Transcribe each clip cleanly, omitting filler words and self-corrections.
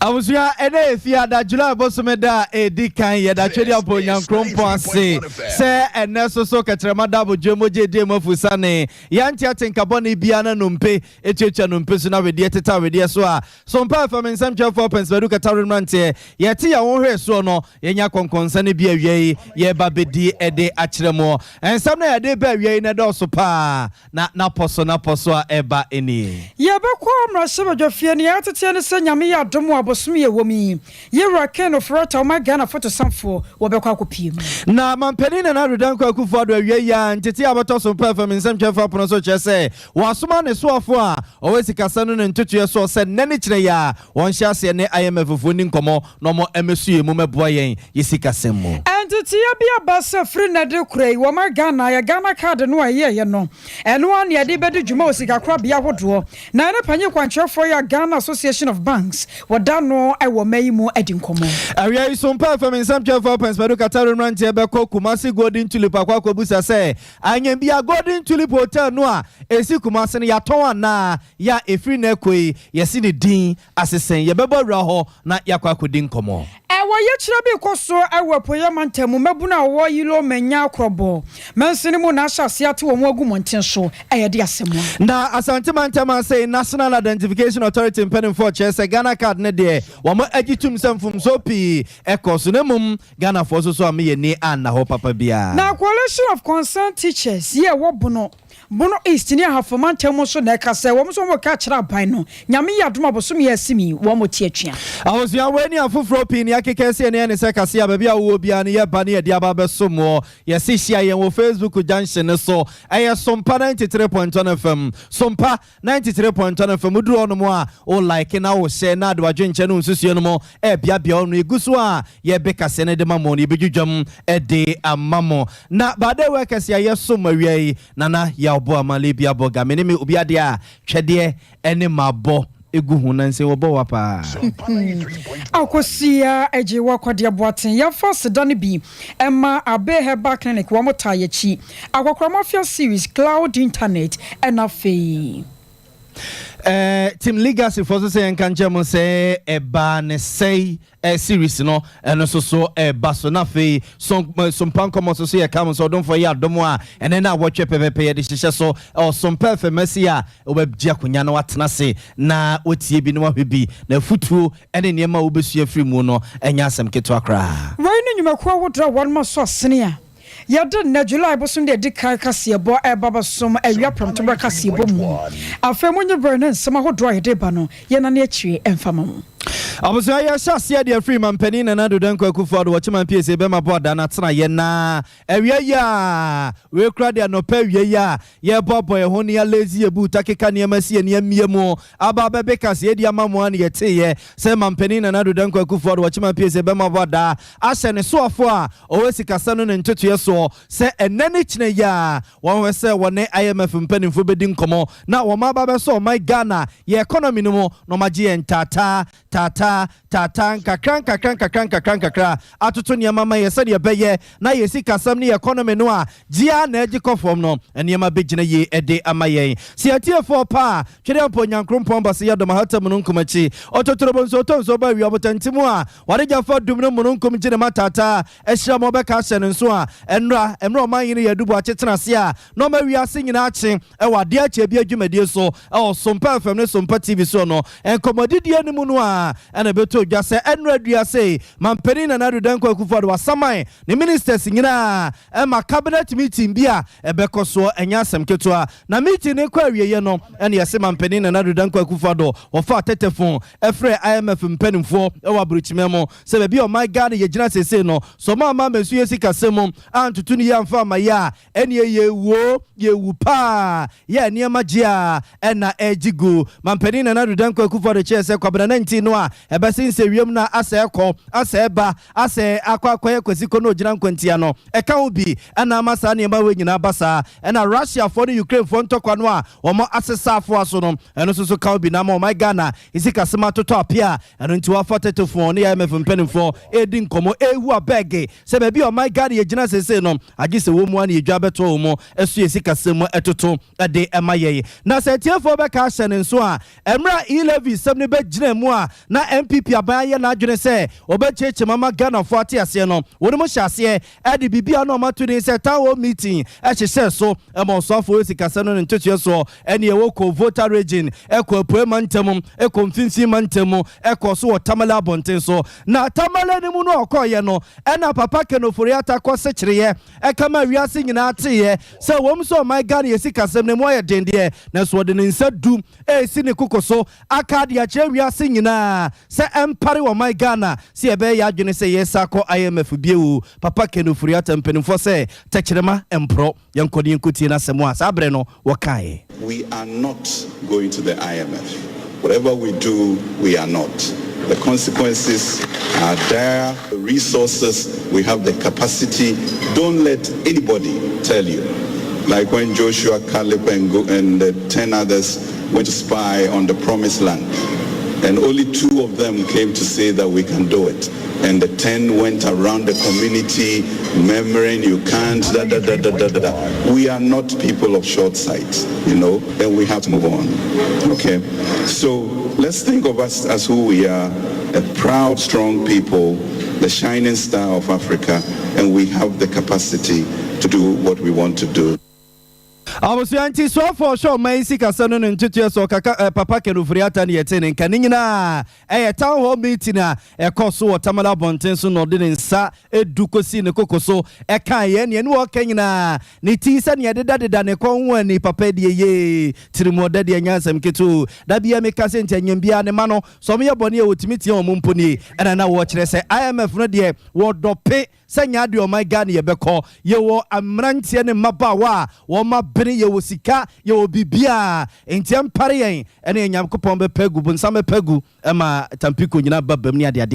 Awusia ene efia da July bosomeda edi kan ye da twedi aponya krompo ase se ene so katrema da bojemoje de mafusane yanti atenkabone bia na nompe etwetwa nompe so na wedi eteta wedi so a Sompa FM nsam 4 pence bedu kataru mante yete ya wo hwe so no yenya konkonsa ne bia wiei ye babedi ede akyeremo ensam na yede ba wiei na do so pa na poso a eba eni ye bekọ mrasebadwafie ne yatete ne se nyame ya domo abosumi ye womi ye raken of rota ma Ghana photo samfo wo bekọ akopiem na mampeni na redanko akufo do wiei ya ntete abato Sompa FM nsam 4 pono so kyese wasoma ne soafo a owesi kasa no ntutu ye so se nene kyere ya won hya se ne IMF foni nkomo no mo emesue mu meboa yen yesika semmo entity ya bia basa free na de kurei wo ma Ghana ya Ghana card no ye no eno an ye de bedu dwuma osika kra bia hodo na ne panye kwankyerefo ya Ghana Association of Banks wadano ewo mayimu edi nkomo awia Sompa FM nsam 4 pence bedu kataru mrante ebe ko Kumasi Golden Tulip akwa busa se anya bia Golden Tulip hotel no a esi Kumasi ne yaton ana ya efri na ekoi yesi ne din asesen ye bebo wra ho na yakwa kodi nkomo ewo ye kyerɛ bi koso ewo poye mantamu mabuna wo yilo menya akrobo mensini mu na ahyase ate wo mu agumonten so eyede asemu na asante mantama say National Identification Authority pen for chese Ghana card ne de wo mo agitum samfum so pi ekoso ne mum Ghana for so am ye ni an na ho papa bia na coalition of concerned teachers ye wo bono east ni ahafoma ntemo so na kase wo so mo ka kira ban no nyame yadoma bosom ye asimi wo mo tie atwa awozia weni afufro pin ya kekese ne se kase ya bia wo bia ne ye ba ne ye dia ba besomo ye se hia ye wo Facebook junction so eye Sompa 93.1 FM Sompa 93.1 FM duro no mo a o like na wo share na de wadwenche no nsusuo no mo e bia no eguso a ye be kase ne de mamo ne bedwudwam e de amamo na bade we kase ye so mawiei nana ya bo amalebi aboga me ne me obi ade a twede ene mabo egu hu na nse wo bo wapa akosia eje wakode aboaten ya first done bi emma abe heba clinic wo mota yachi akokora mafia series cloud internet enafe Team Legacy for say enkanche say eba ne say series no eno so baso na fe some pan come so say come so don't for ya domo a ene na watch pepe de hye so Sompa famasi a obabgia konya na watena se na otie bi no ahwebi na futuo ene niema obesua free mu no enya asem keto akra right ni nyumakwa wodra one ma so sene a yada na July bosum de dika kase bo e baba som awia promto bra kase bo mu afemu nyi brane nsema hodo ayede ba no ye na ne akire emfama mu abuso ya shasia de free man pani na do dan kwakufu do watchman PSA be ma boda na tena ye na awia ya we kra de no pa awia ya ye bobo ye ho ne ya lazy ebu takeka ne masi ne amiemu aba ba be kase ye de amamu an ye te ye se man pani na do dan kwakufu do watchman PSA be ma boda ahye ne soafo a owesi kasa no ne ntoto ye so se enane kine ya won we se wone IMF mpanimfo be di nkomo na wo ma ba be so my Ghana ye economy no mo no magye entata tata kakran atoto niama ma yesa de beye na yesi kasam ne economy no a gia na agikofom no niama begina ye ede amaye si atiefo pa twede amponyankrompon base ya doma hatam no nkomachi ototorobo nso tonso ba wi obotantimu a wade jafa dum no mo nkom gine matata ehira mo be ka hye nso a emra man yine yadubu achetena se a no ma wi ase nyina ache e wade ache bi adwumadie so Sompa FM ne Sompa TV so no enkomodidie ni mu no a ene beto dwa se enradua se mampeni na nadudanko akufo do wasamai ne ministers nyina ma cabinet meeting bia ebekoso enya asem ketoa na meeting ne kwa wieye no ene yese mampeni na nadudanko akufo do ofa tetefon efre IMF mpanimfo e wa bruchimemo se be bi o my God ye gina sese no so ma mesu yesi kasem antutu ni ya mfa ma ya ene ye wu pa ye ne magia ena ejigo mampeni na nadudanko akufo do chese kwabana 19 no a ebesin se wiem na aseko aseba ase akwakoye kwasiko no gina nkwantia no eka obi ana masa ne ma we nyina basa ena Russia for the Ukraine for ntokwa no a omo asesafo aso no eno so ka obi na ma my Ghana isika sema toto apia eno nti wa foteto fon ne IMF mpanimfo edi nkomo ehu abege se be bi o my God ye gina sese no agise wo mu an ye dwa beto mo esu isika sema etoto ede emaye na se tiefo be ka hye ne nso a emra 11 semne be gina mu a na MPP abaya na adwene se obecheche mama Ghana for atiase no woni mo hyase e de bibia no mato ni se town hall meeting e hyehye so e mo so afo esikase no ntotua so ene e woko voter region e ko apue mantem e ko mfinfi mantem e ko so Tamale abonten so na Tamale ni mu no okoye no e na papa kenofori atakọ sekireye e kama wiase nyina ateye se wom so my Ghana esikase ne mo ye dende na so de nsa dum e si ne kokoso aka de ache wiase nyina se empare wo my Ghana se e be ya adwene se yesa ko IMF biewu papa kenofori atampenfo se tekirema empro yankodi nkuti na semo a sabre no wokae. We are not going to the IMF. Whatever we do, we are not. The consequences are there. The resources, we have the capacity. Don't let anybody tell you. Like when Joshua, Caleb, and the 10 others went to spy on the promised land. And only 2 of them came to say that we can do it. And the 10 went around the community murmuring, you can't, da da da da da da. We are not people of short sight, and we have to move on. Okay? So let's think of us as who we are, a proud, strong people, the shining star of Africa, and we have the capacity to do what we want to do. Abusuanti so for sure my sikasa no ntutu so kaka papa kenufuri ata ne yete ne kan nyina town hall meeting a ekoso Tamale bonten so no de nsa edukosi ne kokoso kan ye ne wo kan nyina ne ti se ne deda ne kon ho ani papa de ye tirimoda de nyansam ketu da bia me kase ntanyam bia ne ma no so me yebone e wotimi tie o mumponi ena na wo kire se IMF no de wo dope sanya de o my Ghana ye beko ye wo amrantie ne mabawa wo ma bene ye wo sika ye wo bibia entiam pare yen ene nyamkopon be pegu bunsam pegu ema tampiko nyina babam ni ade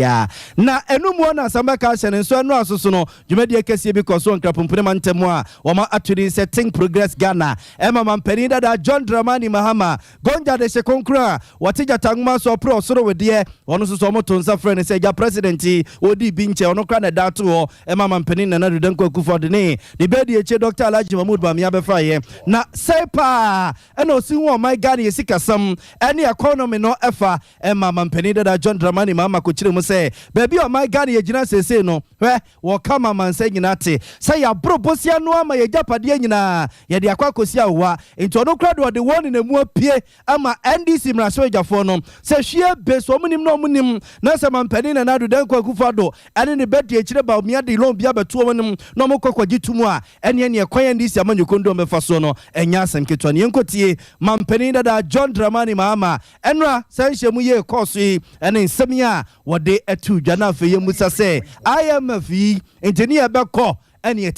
na enumu na samba ka hye ne so enu asoso no dwumadi akese bi koso nkrapompene mantemu a wo ma aturi setting progress Ghana ema mampani dada John Dramani Mahama gonja de shekonkura watija tanguma so pro soro wedie ono so moto nsa frɛ ne se ja president odi bi nche ono kra na dato ho ema mampani na na Danko Akufo-Addo ne bedi eche Dr. Alhaji Mahmoud Bamia befaye na sepa eno si ho my Ghana yesikasam ene economy no efa ema mampani dada John Dramani Mahama ko kire mu se baby o my Ghana yegina sese no hwe wo kama manse nyina te se ya brobosia no ama ye japade nyina ye de akwakosi awa enti ono kra de won ne mu apie ama NDC mraso ejafo no se hwie beso munim no munim na se mampani na nadu Danko Akufo-Addo ene ne bedi ekire ba omia de lon bia beto wonim no mokokwaji tumu a ene ne ekwan NDC amanyokondo mefa so no enya asem keto ne enkotie mampani dada John Dramani Mahama enra se nhemu ye course ene nsemi a wode etu dwana afa ye musa se IMF engineer beko. We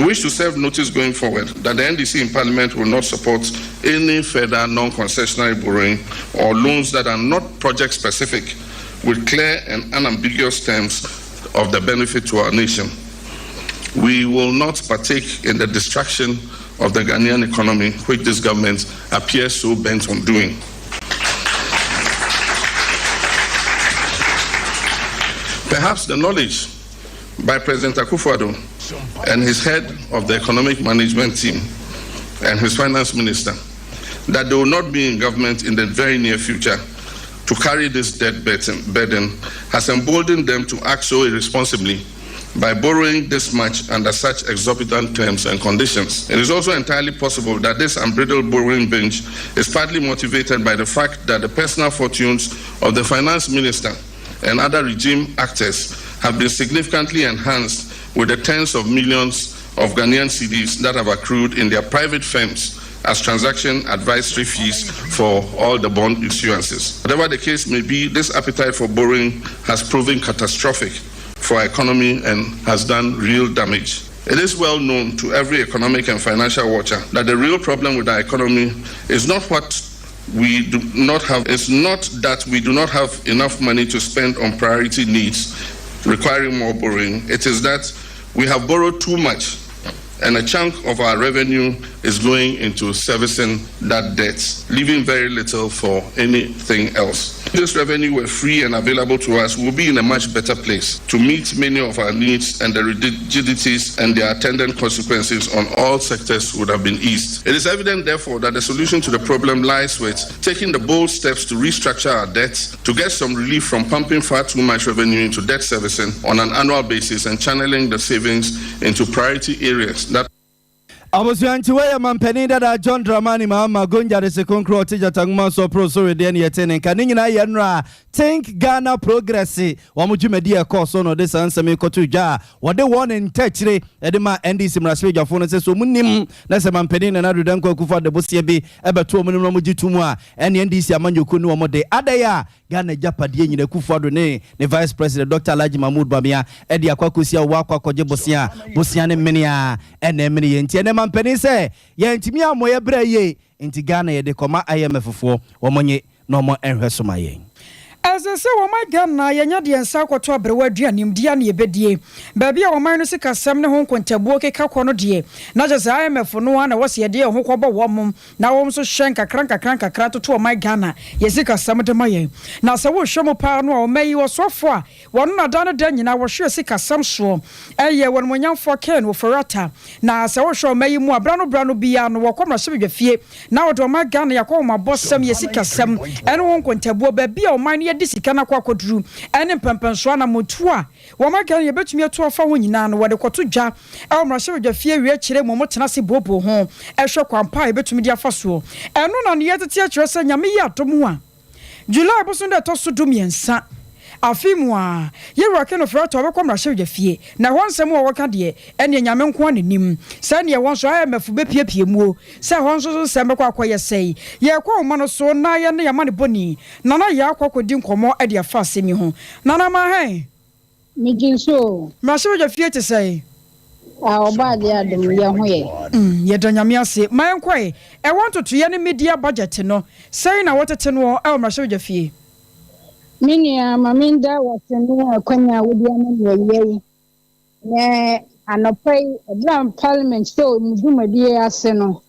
wish to serve notice going forward that the NDC in Parliament will not support any further non-concessionary borrowing or loans that are not project-specific with clear and unambiguous terms of the benefit to our nation. We will not partake in the destruction of the Ghanaian economy, which this government appears so bent on doing. Perhaps the knowledge by President Akufo-Addo and his head of the economic management team and his finance minister that they will not be in government in the very near future to carry this debt burden has emboldened them to act so irresponsibly by borrowing this much under such exorbitant terms and conditions. It is also entirely possible that this unbridled borrowing binge is partly motivated by the fact that the personal fortunes of the finance minister and other regime actors have been significantly enhanced with the tens of millions of Ghanaian cedis that have accrued in their private firms as transaction advisory fees for all the bond issuances. Whatever the case may be, this appetite for borrowing has proven catastrophic for our economy and has done real damage. It is well known to every economic and financial watcher that the real problem with our economy is not what we do not have. It's not that we do not have enough money to spend on priority needs requiring more borrowing. It is that we have borrowed too much and a chunk of our revenue is going into servicing that debt, leaving very little for anything else. If this revenue were free and available to us, we'll be in a much better place to meet many of our needs, and the rigidities and their attendant consequences on all sectors would have been eased. It is evident, therefore, that the solution to the problem lies with taking the bold steps to restructure our debts, to get some relief from pumping far too much revenue into debt servicing on an annual basis and channeling the savings into priority areas that Abusuanti waya mampeni dada John Dramani mama gonja de sekonkro tija tanguma so pro so de ne yetene kan nyina ye nra think Ghana progress wa mujumedi e course no de sansame kotu dwa wo de won ntachire e de ma NDC mraspeja fo no se so munim na se mampeni na nadudan ko kufa de bosie bi e beto munim no mugitumu a ene NDC amanyoku ni wo de adaya Ghana japade nyina kufa do ne Vice President Dr. Alhaji Mahmoud Bamia e de akwakosia wo akwakoje bosia ne menia ene meni ye nti ene mampeni se ye ntimi amoye bra ye nti Ghana ye de koma IMF fo wo monye no mo enhweso maye as I say, oh my Ghana, yanya di ensa kwato abrewa duanim dia na yebedie. Baabi a woman no sika sam ne ho nkontabuo keka kɔ no de. Na jese IMF no na wose ye de ho kɔbɔ wom na wom so hyen kakran toto oh my Ghana. Ye sika sam de maye. Na se wo hwemo pa no a omayi wo sofo a wono na da no da nyina wo hwe sika sam so. Eye won monyamfo ken wo forata. Na se wo hwe omayi mu abra no bia no wo kɔmra hye bedwafie. Na wo de oh my Ghana yakɔ ma bosam ye sika sam. Ene ho nkontabuo baabi a oman ye disika na kwa koduru ene mpempenso na motu a wo maka ye betumi ato afa ho nyina no wode koto dwa e wo mrahye dwafie wie kire mo motena se bobo ho ehwe kwampa ye betumi dia fa so eno na ne yetete akire se nyame yi atom a July boso de to so dum yensa afimu a ye roke no fra to obekɔ mrahye dwafie na ho nsɛm wo woka de ene nyame nko anenim se ne won so IMF bepiepie mu se ho so sɛm bekɔ akɔyɛ sei ye kɔ wo no so na ye ne yama ne boni na na ye akɔkɔdi nkɔmɔ ade afa asemi ho na na ma hai migin so mrahye dwafie te sei oba de adum ye ho ye ye da nyame ase ma nkɔe e want to ye ne media budget no sei na wotete no e mrahye dwafie Minia maminda watenu akwanya wodiana yeyi ne anopai ebram parliament so mudumadi ase no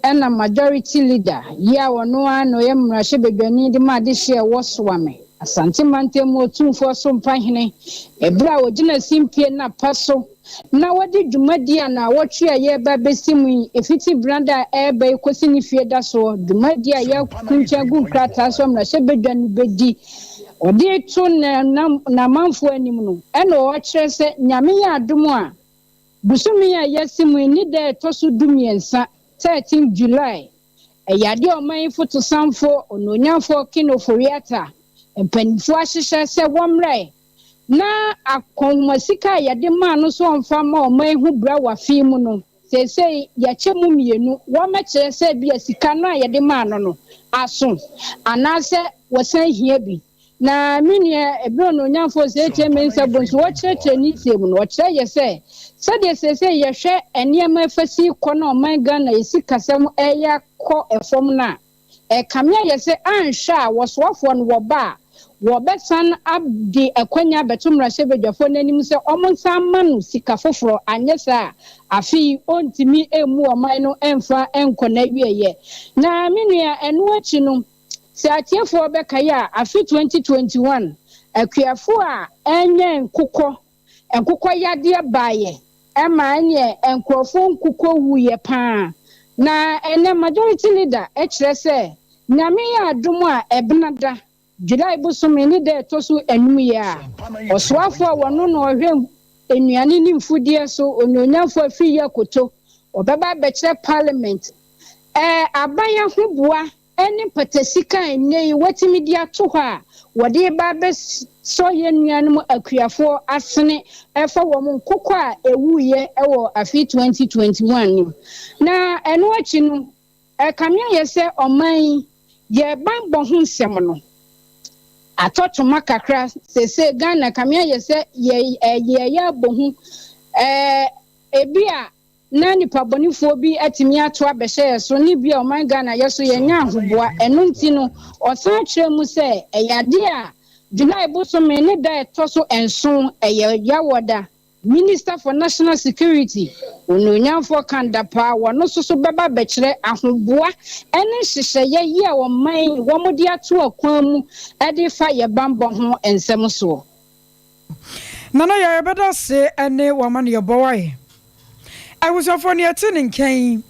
ena majority leader ya wono ano ye mrahye bedwani de ma de hye wosowame asante mantemu otumfo Sompa hene ebra wogina simpie na paso na wodi dwumadi na wotwe ye ba besimu efiti branda eba ekosi ni fie da so dwumadi ya kuncha gu krata so mrahye bedwani bedi odi to na manfo anim no ena o kire se nyame ya adom a busumi ya yasimu ni de to so dumiensa 13 July yade o man foto samfo ononyamfo kinoforiata empanifo ahyehye se womre na akonmasika yade ma no so mfa ma o man hu bra wafi mu no sese ya chemu mienu wo ma kire se bia sika no yade ma no aso anase wosan hia bi na minia ebro no nyamfo se chemensa bonso wo kire ni semu no wo kire ye se de sese ye hwe eniema fasi kɔ na oman Ghana yesi kasam eya kɔ efom na kamia ye se anhwe a wosofo no woba wo besan abdi akwanya betumra shebedwafo nanim se omonsa manu sika foforo anyesa afi ontimi emu oman no emfa enkona wieye na minia enu achi no se atiefo bekaya afi 2021 akuafo a enye nkukɔ yade baaye ema anye enkrofo nkukɔ wuye pa na ene majority leader ekire se nyame ya adom a ebnada July busumi ni de tosu enum ya oswafo wono no ohwem enuane ni mfudie so onyonyafo afi ya koto obeba bekire parliament abaya hubua eni patasika enyi watimi dia to ha wode ba be so ye nuanum akuafo asene efa wo mun kokɔ a ewuye ewo afi 2021 na eno achi no kamia ye se oman ye banbɔ ho nsɛm no atotoma kakra sese Ghana kamia ye se ye ya bohu ebi a na nipa bonifo bi atimi ato abehye so ni bia oman Ghana yeso ye nya ahoboa eno nti no osan kire mu se eyade a July busumi ne da etoso enso eye yawoda Minister for National Security ononyamfo kandapa wono soso beba bekire ahoboa ene hyehyeye ye a wo man wo mode ato akwan mu e de fa ye bambo ho ensem so nana ya beda se ene wo man ye bowae I was for near tuning can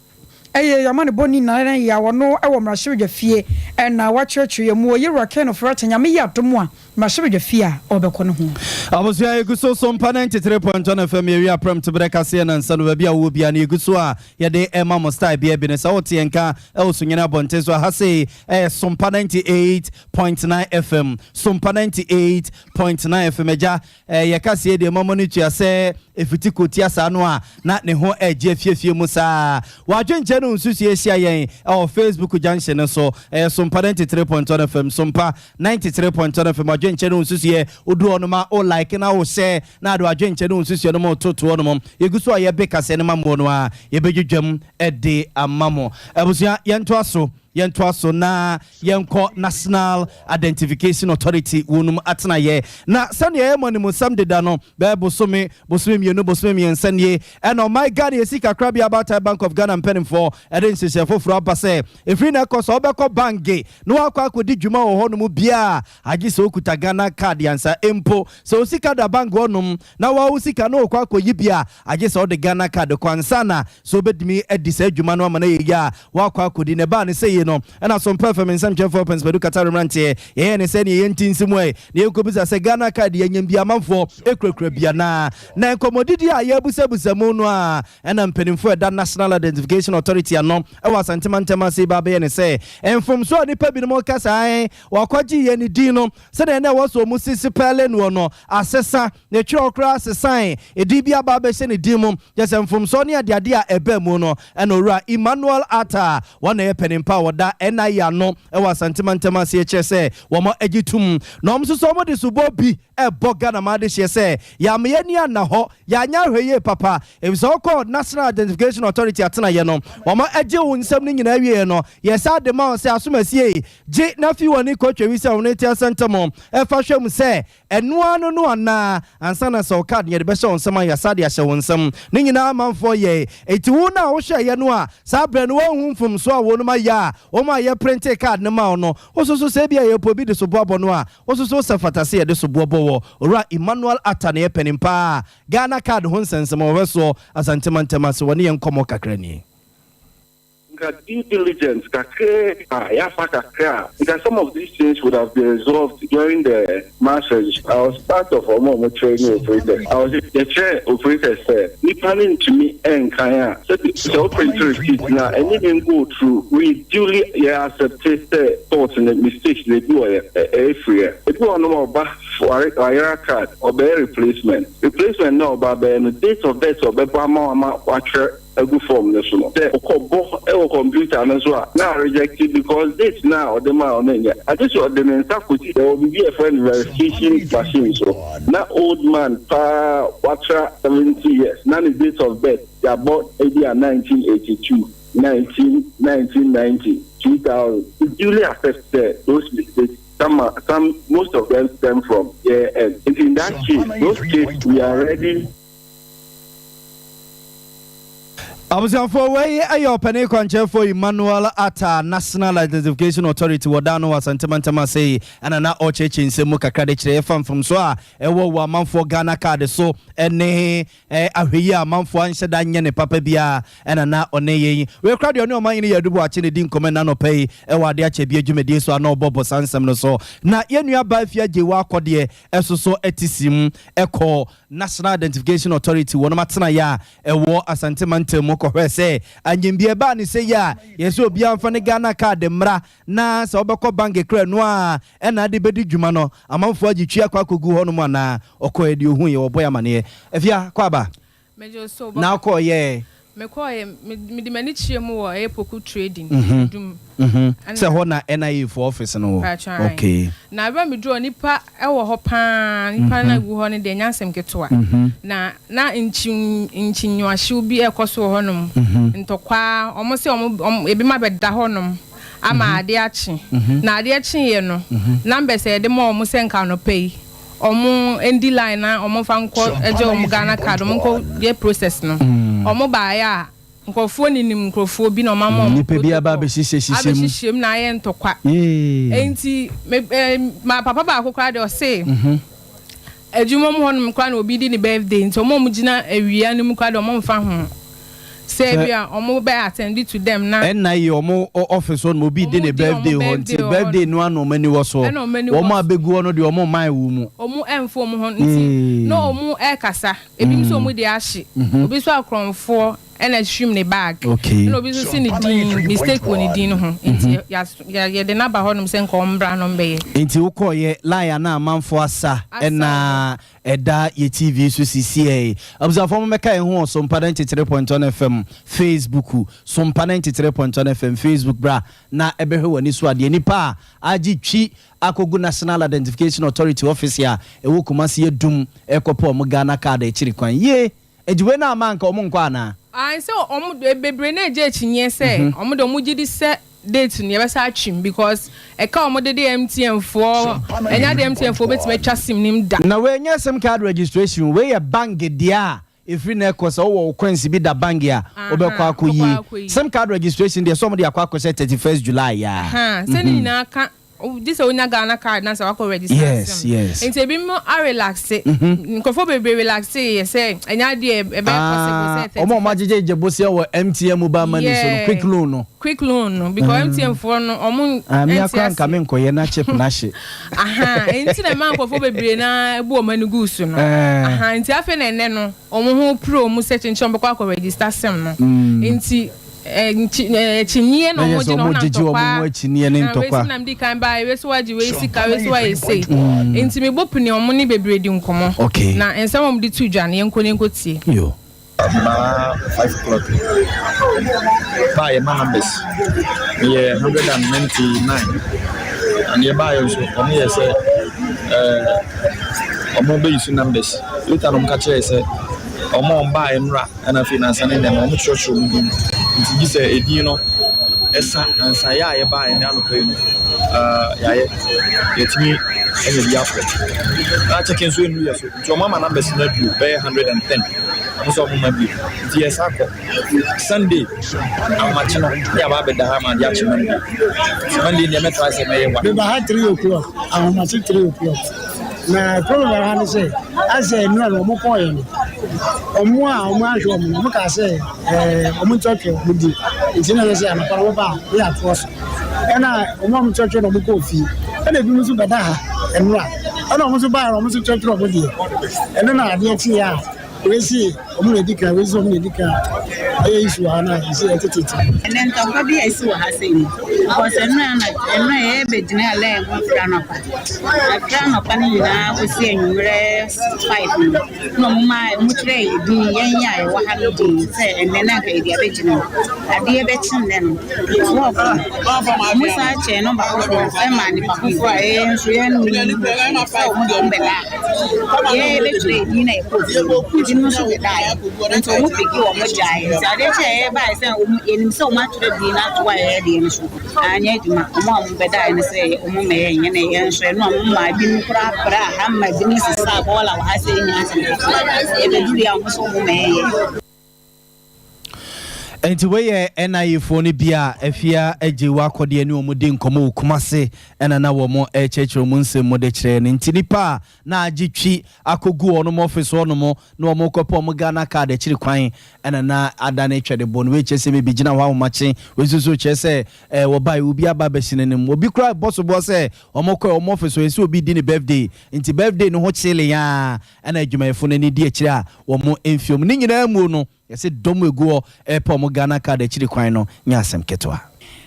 Yamani Boni Nana ya wono e wo mrahye fie na wa church ye mu ye raka no frata nyame ya to mu a mrahye fie a obekɔ no ho abusia eguso Sompa 93.1 FM ye apram to breka se na nsa no ba bia wo bia na eguso a ye de ema mo style bia bi ne sa wote enka e wo sunyana bonte so ha se Sompa 98.9 FM Sompa 98.9 FM ja ye ka se de mamo no tua se efiti kotia sa no a na ne ho eje fiefie mu sa wa dwenche no nsusu esia yen Facebook junction so Sompa 93.1 FM Sompa 93.1 FM adwenche no nsusu ye odu onoma o like na o share na do adwenche no nsusu no mo toto no mo yeguso a ye beka se ne mamo no a ye bedwedwam de amamo abusia yento aso na yenko National Identification Authority wonum atena ye na sane ye monimo sam deda no be bosome mienu bosome ensanie and my God ye sika krabi about Bank of Ghana penning for edensese foforo abase efri na koso obekọ bange no akwa akodi dwuma wo ho no mu bia agi se okuta Ghana card yansa empo so sika da bank wonum na wa usika no okwa akoyi bia agi se ode Ghana card kwansana so bedimi edise dwuma no amana ye ya wa akwa akodi ne ba ne se no and some performance some chef opens bedu Qatar rantie ye ne se ne ye ntinsimu e ne ekobisa se Ghana card ye nyambia manfo ekrekre bia na enkomodidi a ye busabusa mu no a ena mpenimfo da National Identification Authority ano e wa sentiment se ba be ne se enfom so ni pa bi no kasa wakwaji ye ni din no se ne na wo so mu sisi pele no no asesa ne twokra asesan edi bia ba be se ne din mu just enfom so ne ade a ebe mu no ena owura Emmanuel Atta wana ye penimpa woda ena ya no e wa sentiment se che se wo mo agitum no mo so mo de subo bi e boga na ma de hye se ya me ni ana ho ya nya hweye papa e so called National Identification Authority atena ye no wo mo age wo nsam ni nyina wie no ye sa de ma se asomasie je na fi woni ko twa wi se woni tia sentamo e fa hwem se enu anu no ana ansa na so card ye de be so nsam ya sa de ahye wo nsam ni nyina manfo ye eti wo na wo hye ye no a sa bre no wo humfum so a wo no ma ya o ma ye print card ne ma no ososo se bia ye po bi de so boabo no a ososo se fatase ye de so boabo wo ora Emmanuel Atta ne penimpa Ghana card ho nsensem wo so asantema se woni ye nkomo kakra ni due diligence, because some of these things would have been resolved during the marriage. I was part of a training operator. I was the chair operator said, "We planning to me and Kaya." So the operator receipt now, and it didn't go through. We duly accepted the thoughts and the mistakes they do every year. It was no more for a card or bear replacement. Replacement now, but the date of death of the Bama watcher. A good form national. The computer and so now rejected because this now the man I just what the men there will be a friend verification machine. So now old man watcher 70 years. Now the date of birth they are bought 1982, 1990, 2000. It duly affects those mistakes. Some most of them stem from and in that case, those cases we are ready. Abusiafo we ayo pane kwanche for Emmanuel Atta National Identification Authority wadano wa sentiment say anana ochechi nsemu kakra de kire from so a ewo wa manfo Ghana card so ene ahweyi amanfo anhye da nye ne papa bia anana oneye we kra de oni oman yin yadubu ache ne din komenda no pay ewo ade ache bia dwumede so ana obobo sansem no so na yenua ba afia je wa akode esoso etisim eko National Identification Authority wono matena ya ewo asantiment kohwe se anyimbie ba ni se ya yeso obi amfa ne Ghana card mra na se obekọ bank kra no a na de bedi dwuma no amanfo agitwi akwakogu ho no mu na okọ edi ohun ye oboya mane afia kwaba mejo so na okọ ye me di mani chiemu wo epoku trading dum se ho na NIA for office no okay na ba me draw nipa ewo ho pa nipa na gu ho ne de nyansem keto na inchinwahye bi ekoso ho nom ntokwa omo se omo ebi ma beda ho nom ama ade achi na ade achi ye no number se de mo omo se nka no pay omo endi line na omo fa nko eje omo Ghana card omo nko ye process no omo ba ya nkofo ninim nkofo bi na mama ni pe bi aba be hihye na ye ntokwa enti ma papa ba akokra de o say ejumom honum kwa na obi di ni birthday enti omo mugina awia ni mu kwa de omo fa ho say bia omo be attend to them na na ye omo office on obi di ni birthday ho enti birthday no ano mani wo so omo abegu no de omo man wu mu omo emfo omo ho enti no omo e kasa ebi so omo de ahye obi so akronfo and I stream the bag. Okay. No, be so mistake when it din ho. Ya de na ba ho no se nko mbra no mbe. Enti wo ko ye lie na amanfo asa na eda ye TV so CCA. Observe for me kai ho Sompa 93.1 FM Facebook, Sompa 93.1 FM Facebook bra na ebehwe wani so ade nipa agi twi akogu National Identification Authority office ya ewo Kumasi edum ekopo om Ghana card e chiri kwan ye ejiwe na amanka om nkwa na so omo bebre na eje chinye se omo do mu gidi se date ni e sa chim because e ka omo de MTN for enya de MTN for betime twa sim nim da na we nya sim card registration we ye bank dia if na ekosa wo kwansi bi da bank ya obekwa akoyi sim card registration there some dey akwa say 31st July ya se ni na ka this onya Ghana card na say wako register yes enti bi mo a relax nkofo be relax say enya de e be possible say omo majeje jebosia wo MTN mobile money so quick loan no because MTN for no omo me akwa nka me nkoye na chip na hye enti na man nkofo be na ebu o manu gusu no enti afa na ene no omo ho pro mu search nchon be kwa register sem no enti chinye no mo jino na tokwa chinye ne ntokwa we sinam di kan ba we so waji we sika we so wa ese enti me bopuni omo ni bebre di nkomo na ensam om di tu dwane yenko tie yo 5 o'clock buy my numbers yeah 199 and you buy also omo yes omo be use numbers later on catch say omo buy nra and finance and dem omo church omo nti say edin no esa ansa ya ye ba ene anope no ya ye yetimi enye bi afro na check so enu yeso nti o mama numbers na du be 110 amu so mama bi nti esa ko Sunday amachi no ya ba be da ha ma dia chi Monday ne metra se me ye wa be ba 3 o'clock amachi 3 o'clock na problem ha ni say ase enu alo mo ko ye ni omo ahwo mo ka say omo choke mudi nti na say na para ba ya trust ena omo choke no mo ko fi ena bi mo so bada ha enu ana omo so ba omo so choke no mo di ena na ade ti ya we see omo edika we so omo edika ayi isu ana isi etete enen to ko bi isi wa ha say ni because enu e be dina le mo fra no pa ni na ko si enwure 5 no mo tire di yen ya e wa ha no di say enen na ka e di abegina ade e be chin ne no mo sa che no ba ko e ma ni pa ko e nso ye ni mo do mbela ye be tire di na e ko di no so be dai nso mo pigi wo mo jai ade che e ba say enim so ma tire di na to wa e di nso anya djuma mo be dai ne say mo me ye ne ye nso no mo ma bi nkura pra ha ma bi ni sisa bola wa say nya e be duri a mo so mo me ye enti we ye NIA fo ne bia afia age wa akode ne omode nkomo Kumase ena na wo mo echechero mu nsem mo de kire ne ntini pa na agitwi akogu ono mo office ono mo na wo mo kopo mo Ghana card kire kwan ena na adane twede bo no we chese me bigina wa mache we susu chese wo bai obi aba bashinenem obi kra boss bo se omo ko omo office we se obi di ne birthday nti birthday no ho chile ya ena adwumayefo ne di akire a wo mo enfiom ni nyina mu no yese domo egu epo mo Ghana card chiri kwan no nya asem ketwa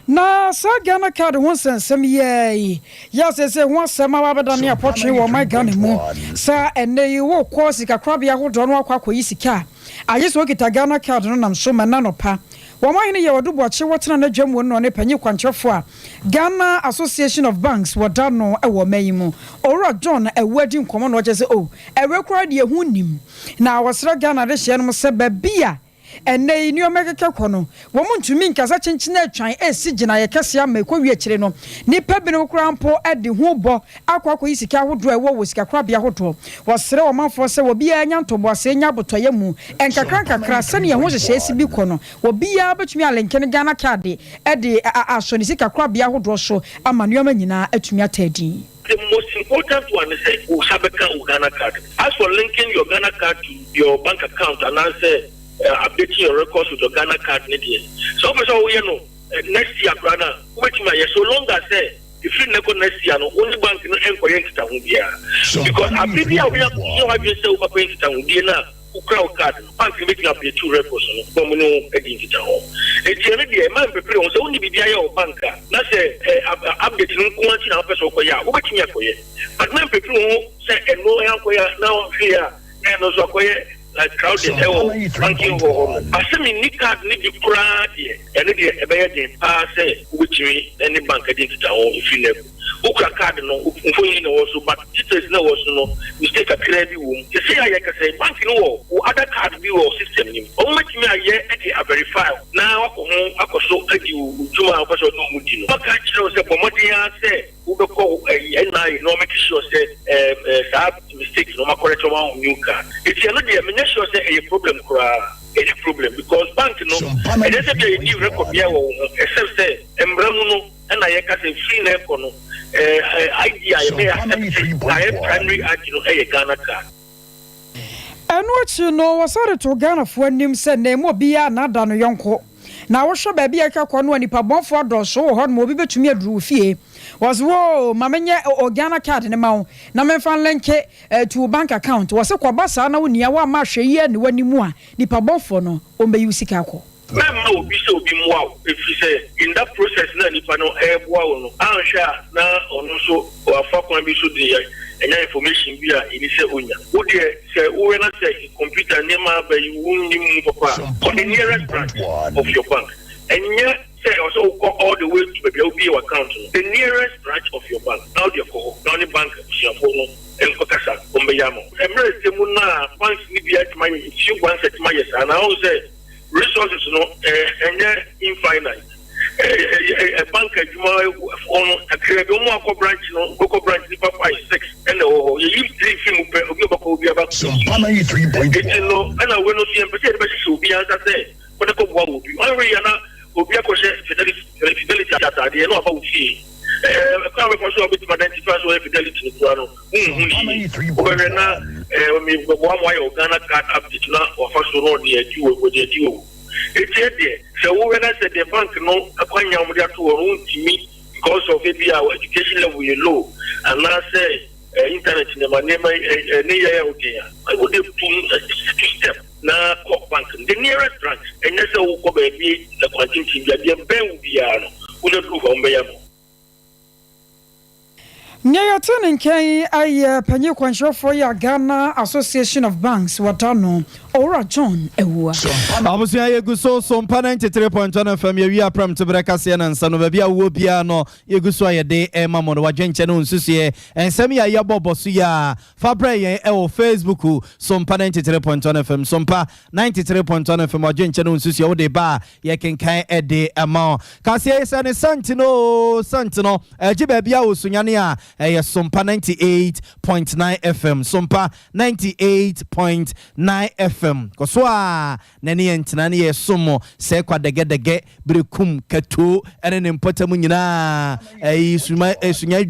na sa Ghana card won sensem ye ya se won sema wa beda ne apotwe wo my Ghana mu sa ene yi wo ko sika krabia hodo no akwa koyi sika ayeso okita Ghana card no nam so mena no pa wamahene ye wodu boache wotena na dwam won no ne panyi kwanchefo a Ghana Association of Banks woda no e wo mayimu owura John ewadi nkomo no je se o ewe kura de ehu nim na wasra Ghana de hye no se babia ene ni o mekeke kono wo mu ntumi nkasa chenchina atwan esi gina ye kese ama ekɔ wie kyire no nipa bi no krampo ade ho bɔ akɔ isika hodo e wo sika krabia hodo wo sere wo manfo se wo bia nya ntobo ase nya botoye mu enkakra sane ye ho hyehye esi bi kono wo bia betumi alenkene Ghana card e de aso ni sika krabia hodo so ama nneoma nyina atumi atadi. The most important one is Usabeka Ghana card. As for linking your Ghana card to your bank account and answer updating your records with your Ghana card, so next year, brother, so long as if you never next year, only bank no encourage town because I believe we have been so going to crowd card, bank making up your 2 records, no identity. It's a man prepare on only be your banker. That's updating quantity of person for ya, watching ya for you. But man prepare say and no now here and also like crowded banking for assuming Nick card need to cry and a better say which any bank identity if you never. Uka card no also but it no also mistake a credit room. You see I can say bank no other card view system him. Only me a year I verify. Now I go so you do my person no mutino. But I say Pomodia say who call a no make sure say mistakes no correct one new card. It's not the sure say a problem any problem because bank no and there's a new record here except say embramuno and I can say free nekono idea I primary a Ghana card. And what you know was sorry to Ghana for him said name will be another yonko. Now what shall be a cacono and pabon for door so hot mobile to me a drew fee was whoa mamanya or Ghana card in the mount. Namen fan lenke to bank account was a quabasa no near one marsh a year and when you more the pabon for no ombe you sikako. No, be so be wow. If you say in that process, now if I know air wow, I'm sure now also or fuck one be so there and information be a initial unya. Would you say, when I say computer name by you won't move on the nearest branch of your bank and yet say also go all the way to the LB account, the nearest branch of your bank. Now the call, now the bank, Shiafono, and Kokasa, Umbeyamo. Emirates, the Muna, banks need be at my few banks at my yes, and I also say. Resources and infinite. A bank on a Credomo branch, Boko branch, 5, 6, and you use 3 film about some 3.8. And I will not see a but be as I say, but the Copa will be will be a question fidelity that I know about fee. A car also with identify fidelity to one way of Ghana card update now or first road near you with the due. It's there. So when I said the bank no acquire to own to me because of maybe our education level low and I say internet in my name I would have 2 steps now bank the nearest branch and that's how we be the quantity the bank will be on do home. Nyaya turning Kay I penny control for your Ghana Association of Banks Watano Ora John Ewa. Abusia yeguso Sompa 93.1 FM we are pram to Brekasian and San Bia Wobiano yeguso ye de Mamon Wajenche no nsusie ensemi ya bobo suya Fabre ye Facebook Sompa 93.1 FM Sompa 93.1 FM Wajenche no nsusie wo de ba ye kenkan e de ama Kasia sane Santino ejibe bia osunyane a Sompa 98.9 FM Sompa 98.9 FM Koswa nani entinani ye somo se kwa dege brekum kato ene ne mpatamu nyina sunya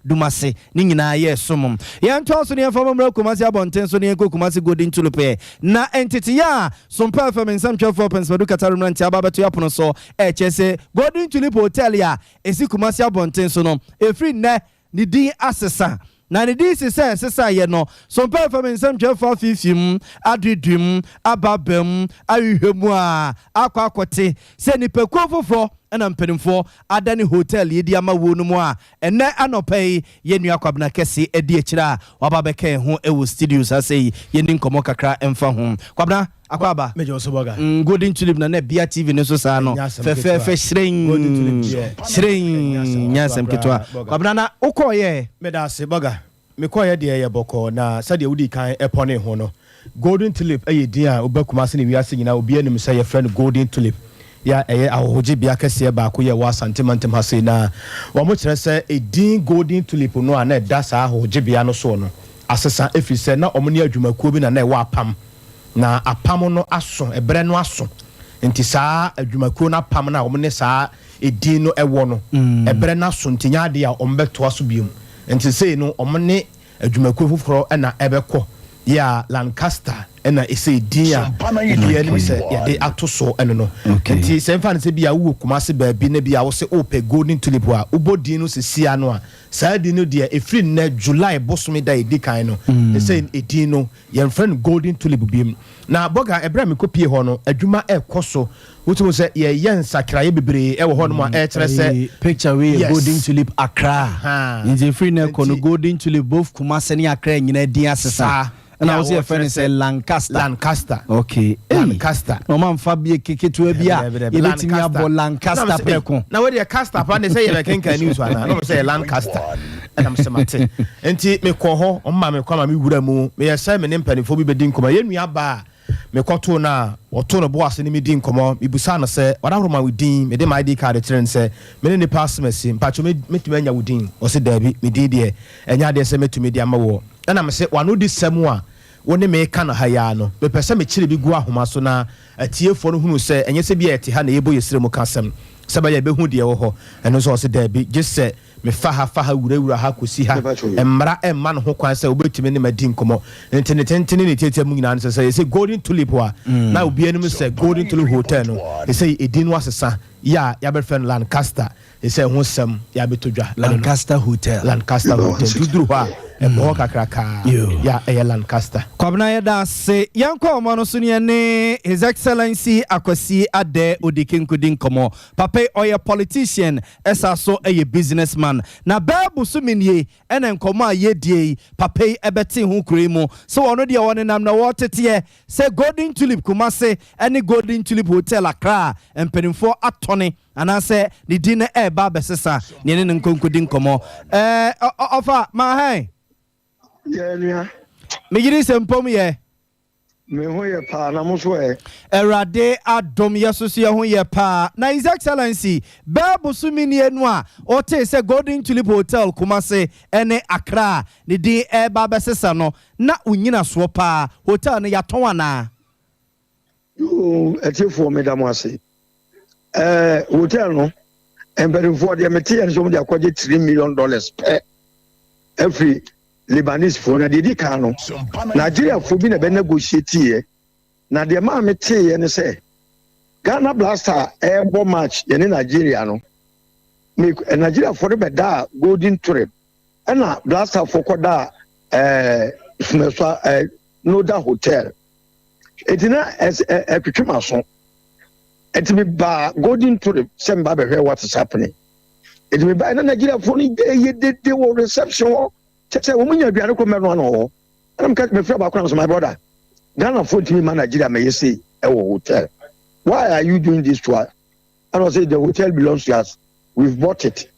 dumase ni nyina ye somo ye nto so ne fama mra kumasi abonten so ne kumasi golden tulupe na entity ya Sompa FM nsam 12 pence bedu kataru nanti ababeto yapono so chese golden tulupe hotel ya esi kumasi abonten so no efri ne ni din asesa na ne di sesa ye no Sompa FM nsam 12 fifim adidum ababam ahwehwemu a akwakote se ni pekofofo na mpenimfo adani hotel ye di ama wonu mu a ene anopai ye nua kwabna kese edi ekira wababeka ho ewo studios asei ye ni nkomo kakra emfa ho kwabna akwaba mejo so boga golden tulip na bia tv ne so sa no fe shrin nyasem ketwa kwabna na ukoye medase boga mekoye de ye boko na sade wudi kan epone ho no golden tulip dia obakuma se ne wiase nyina obi anim say your friend golden tulip ya ahoje bia kase ba ko ye wa santimantem ha sei na wo mo kire se edin golden tulip no ana da sa ahoje bia no so no asesa efise na omo ne adwumakuo bi na wa apam na apam no aso ebre no aso nti saa adwumakuo na apam na omo ne saa edin no ewo no ebre na so ntinya de a ombeto aso biom nti sei no omo ne adwumakuo foforo na ebekọ ya Lancaster ena ese dia dia ni se ya de atoso eno no nti se mfa ne se bia wo kumase ba bi na bia wo se ope golden tulip a ubodi no se sia no a saa di no dia efri na July bosome da edikan no se edi no ye friend golden tulip biem na boga ebra me kopie ho no adwuma ekoso wotu se ye yensakraye bebre e wo ho no ma e kire se picture we golden tulip Accra nti efri na kono golden tulip both kumase ni Accra nyina di asesa. And I was here friend say Lancaster. Okay. Lancaster. No man Fabie keketu bia. E betimi abo Lancaster preko. Na we dey Caster pa dey say you can news one. No say Lancaster. And I'm say mate. Enti me ko ho, omma me kwa ma me wura mu. Me yesa me ne mpanifo bi bedi nkoma. Ye nua ba me kwato na oto no boase ni me di nkomo. Ibusa no say wadahoro ma wudin, me dey my ID card tren say me ne pass mesi. Mpacho metumi anya wudin. O se dabi me di de. Enya de say metumi di ama wo. And I'm say wano di semwa woni me ka na haya no me pese me kire bi gu ahoma so na atiefo no hunu se enye se bi eti ha na yebo yesire mu kasem se ba ye be hu de wo ho eno so se da bi just say me fa ha wura ha kosi ha emra emma no ho kwan se obetime ne madi nkomo ntene ne tete mu nyina no se golden tulip wa na obi anim se golden tulip hotel no se edin no asesa ya be friend Lancaster se ho sem ya betodwa Lancaster hotel duduru ha ebo kakraka ya Lancaster kwabna ya da se yanko omo no so ne His Excellency Akwasi Ade Odikinkudin komo papa oye politician esa so a businessman na babu so minie ene nkomo a yedie papa ebeti ho kuremu so wono de woni nam na wotete se golden tulip kumase ene golden tulip hotel Accra empenimfo atone anase the dinner eba besesa ne ne nkonkudin komo ofa ma hai yeah me giri sempom ye me ho ye pa na mo so e erade adom yesusu ye ho ye pa na His Excellency babu sumini enu a o te se golden tulip hotel kumase ene Accra ne din eba besesa no na unyina so pa hotel ne yaton ana etifo me da mo ase hotel no embedding de meti en so mo de akwaje $3 million per every Lebanese for na dedi kan no Nigeria for bi na be negotiate here na de ma meti ye ne say Ghana Blaster airbo match ye ne Nigeria no me Nigeria for be da golden trip na Blaster for koda no da hotel etina etwetwema so etimi ba golden trip semba be hwe what is happening etimi ba na Nigeria for ni ye de wo reception Say, woman, you are a common one. I'm catching me from my brother. Ghana 40 man Nigeria may say a hotel. Why are you doing this to us? And I say the hotel belongs to us. We've bought it.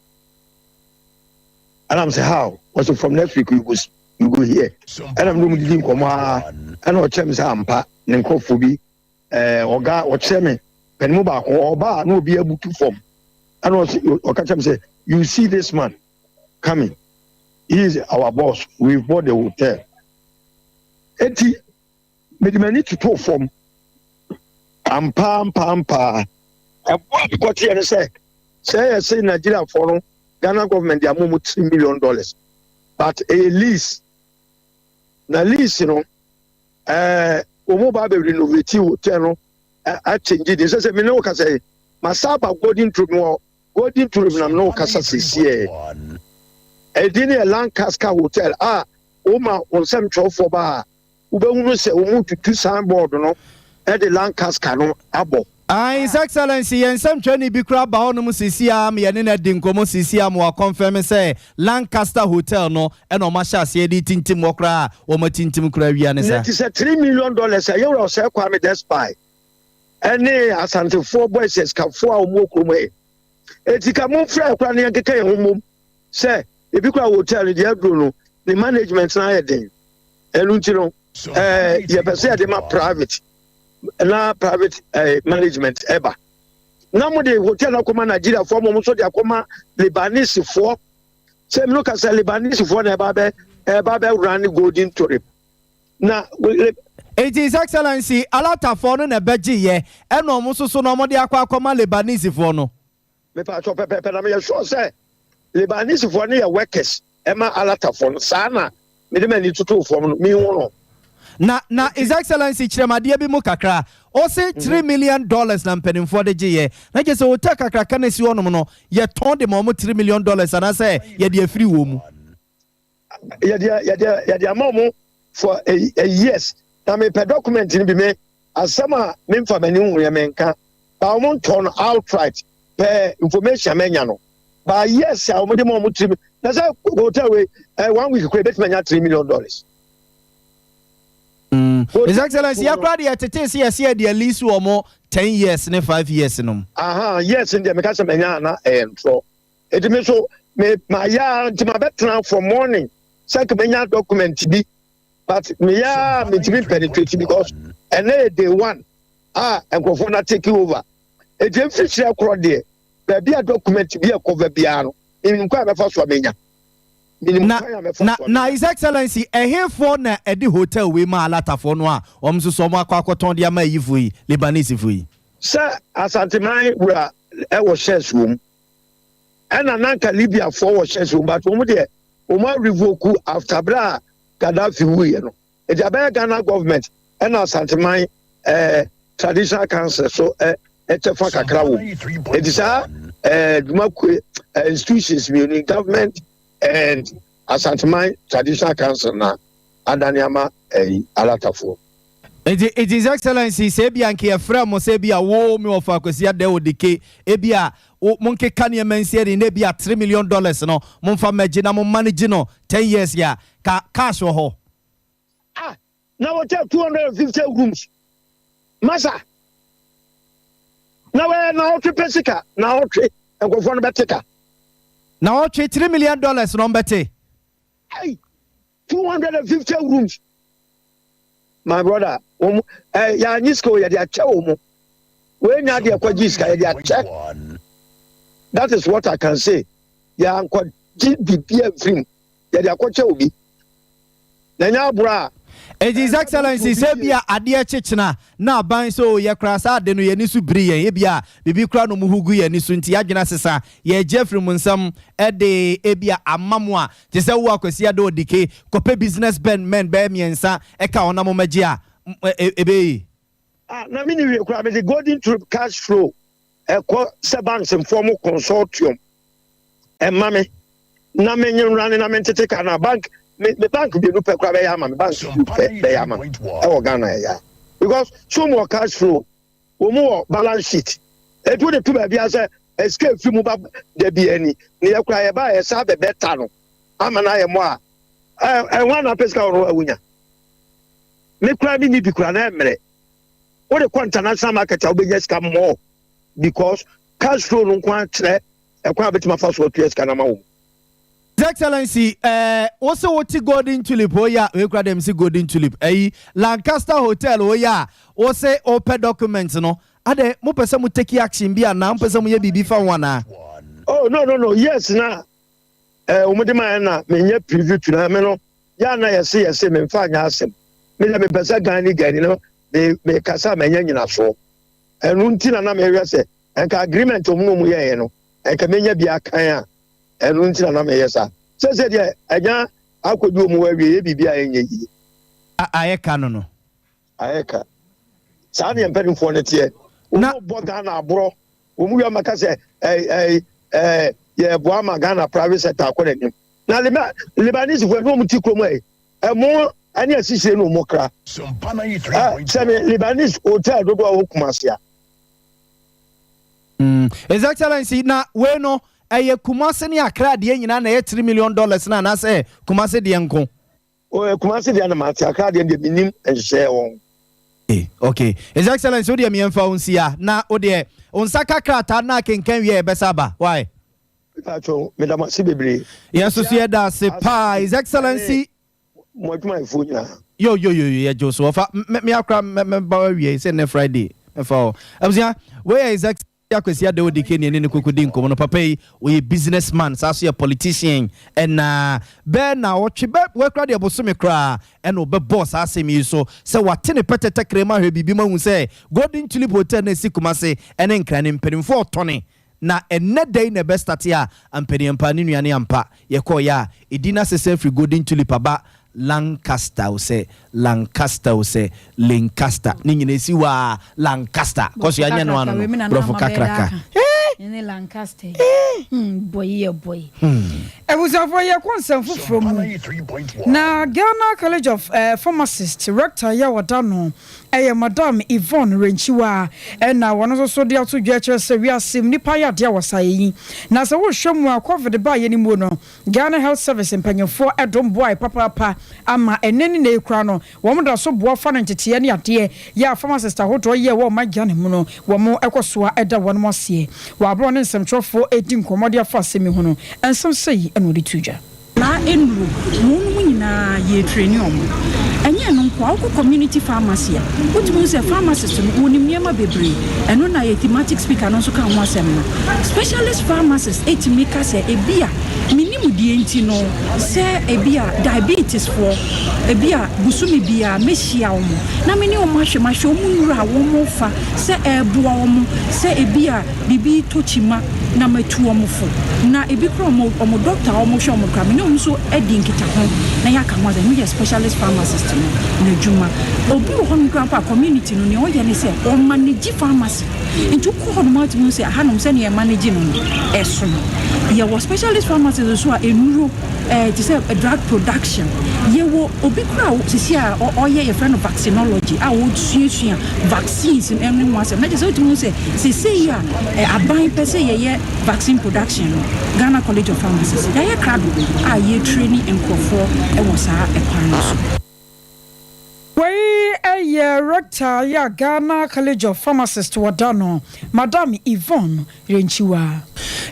And I'm saying how? Also from next week you go here. And I'm doing the come and I'll tell me Sampa, Nenkofubi, Oga, or Chemi, Penmuba, or Bar, no be able to form. And also, or catch him say, you see this man coming. He is our boss. We've bought the hotel. Eti, but you need to talk from Ampa. And what got here and say Nigeria for Ghana government, they are more $3 million. But a lease, na lease, you know, Omoba be renovate hotel, I change it. They say, me no can say, Masaba golden trip, I'm no Casa CCA. Edini Lancaster hotel oma on some show for bar ube se umu to signboard no e de Lancaster no abo His Excellency and some training be crab ba onu musisi am ye ne din komo sisi am wa confirm say Lancaster hotel no e no ma sha se di tintim wokra o ma tintim kra wi ane sa it is a $3 million a year or say kwa me despite any asante four boys ka four omokro e etika mo fra kwa ne nkeka ye homom say if you hotel the no the management na heading elunti no you say they ma private na private management ever na mo de hotel akoma Nigeria for mo so de akoma Lebanese for say me look as Lebanese for na eba be run golden trip na it is excellency alata for no na beji ye e no mo so no mo de akoma Lebanese for no me pa cho pepe na me sure say Lebanese for na workers ema alata for no sana me de mani tutu for no me won na his excellency chiremade bi mu kakra o say $3 million na mpenim for de giye na je say o ta kakra kana si wonom no ye ton de mo $3 million ana say ye de afiri wo mu ye de amamo for a years na me pe document ni bi me asama me mfa mani hu ye menka ba o mon ton outright per information menya no ba yes a o mo de mo 3 na say hotel we 1 week ko bet menya $3 million. His Excellency, you probably at the lease or more 10 years and 5 years. Yes, in the American Manana and so it may so my yard to my bedroom for morning. Second document be, but me to be penetrated because and day one and go for not take you over. A gem fish crowd there, there be a document to be a cover piano in quite a first one. Na His Excellency here for na edi hotel we ma alata for no a omso so mo akwakoton dia ma yifu Lebanese fu sir asanteman we are e shares room and nanka Libya for shares room but omo de omo revoke after bra Gaddafi we no e dey Ghana government and asanteman traditional council so etefa kakra wo it is institutions meaning government and Asanteman traditional council na adaniama alatafo. It is excellency say bi anke efra mo say bi a wo me of akwasi ade odike e bi a monke kanye mense de ne bi a $3 million no momfa magi na mo manage no 10 years ya cash ho now hotel 250 rooms masa now na otwe pesika na otwe engofo no beteka now $3 million no bete. Hey, 250 rooms. My brother, ya nisko ya dia chewo. When ya dia kwa jiska ya dia check. That is what I can say. Ya kwa bibia film. Ya dia kwa chewo bi. Na nya bra. His Excellency say bia ade chichina na ban so ye krasa de no ye nisu biri ye bia bibi kra no muhugu ye nisu nti adwena sesa ye Jeffrey Munsam de ebia amamo a te se wo akwasi ade odike kope business men be miensa e ka onamo magi a ebe na mini we kra be the golden troop cash flow e ko se banks inform consortium e mame na menyen rane na mentete ka na bank me bank be no pe kwa be ya ma me bank be ya ma e o Ghana ya because so more cash flow o more balance sheet e to the two be say escape fi mu ba de bi ani ne ya kwa ya ba ya sa be beta no ama na ya mo a one na pesca oro awunya me kwa bi ni bi kwa na emre o de international market a obenya ska more because cash flow no kwa tre e kwa betima fa so to ska na ma wo. His Excellency, also what golden tulip, oh yeah, we call them see golden tulip. Lancaster Hotel, oh yeah, or say open documents, no. Ade, mo pesa mo take action be na, mo pesa mo ye bibi fa wana. Oh no, yes na. Umudima na menye preview to na me no. Ya na yesi me mfa nya asem. Me na me pesa gani no. Me kasa menye nyina so. Enu nti na me wi se. Enka agreement omu ye no. Enka menye bia kan a. Enu nti na me yesa. Se de anya akodu omu wa wie bibia enye yi. Ayeka no. Ayeka. Sa na empedin fo ne tie. Na boga na abro. Omu ya maka se ye boama Ghana private sector akodenim. Na Lebanese fo no muti kromo mo ani asise no mo kra. Sompa 93.1. Se me Lebanese hotel dodo a Kumasi a. His Excellency na we no eye Kumasi ni Accra de nyina na $3 million na na say Kumasi de enko. O Kumasi de na mati Accra de minim enhye won. Okay. His Excellency odi me emfa unsia na odi unsaka krata na kenkan wie besaba. Why? Pacho me da masi bebre. Yes so see da se pa His Excellency mo tuma ifunya. Yo, Joseph. Me akra me ba wie say ne Friday. Me fa. Abusua, where is exactly akwesi ade odi Kenya ne kokodi nkomo no papa yi we businessman saso a politician and be na wotwe be we kra de bosome kra and obe boss asem yi so say wate ne petete krema hwe bibi ma hu say Golden Tulip Hotel na sikumase ene nkra ne mpenimfo otone na enne day na best start ya ampeni ampa ni nuane ampa ye ko ya edina sese free Golden Tulip aba Lancaster use Lancaster ni nyine si wa Lancaster koso ya nya no ano brofo kakraka in Lancaster boy ebuzafo ye konsem foforo mu na Ghana College of Pharmacists rector ya wadano Madam Yvonne Renchiwa na wono so de ato dwa kire se wi asem nipa ya de wasayi na se wo hwemu akofo de ba ye ni mu no Ghana Health Service empanyefo edom boy papa ama eneni na ekura no wo mo da so boa fa no ntete ne ade ya pharmacist ahodo ye wo ma Ghana mu no wo mo ekosoa eda wono mo se wa abro ne nsɛmtwɔfo edi nkɔmɔde afa asɛmi ho no ensɛm sɛyi ɛna ɔde tudwa na enru mu nyina ye training omo enye no nko community pharmacy a wotumu se pharmacist no woni miema bebre eno na ye thematic speaker no so ka ho asɛm no specialist pharmacist etimika se ebia minimu die enti no se ebia diabetes for ebia busumi bia mehia omo na meni omo ahwemahwe omo nura wo fa se eboa omo se ebia bibi tochima na matu omo fo na ebi kro omo doctor omo hwe omo kra meni omo so edi nkita ho na ya ka mo za no specialist pharmacist na juma obi wo hon grandpa community no ne o ye ne se o manage pharmacy into ko hon ma tumi se aha no se ne manage no eso no ye was specialist pharmacy so a enuro to say drug production ye wo obi kra sisi a o ye your friend of vaccinology a wo suasua vaccines in any one na just tumi se sisi ya aban pese ye vaccine production Ghana College of Pharmacists ye crowd a ye training enkrofo e wo sa e kwan so rector ya Ghana College of Pharmacists wadano Madam Yvonne Renchiwa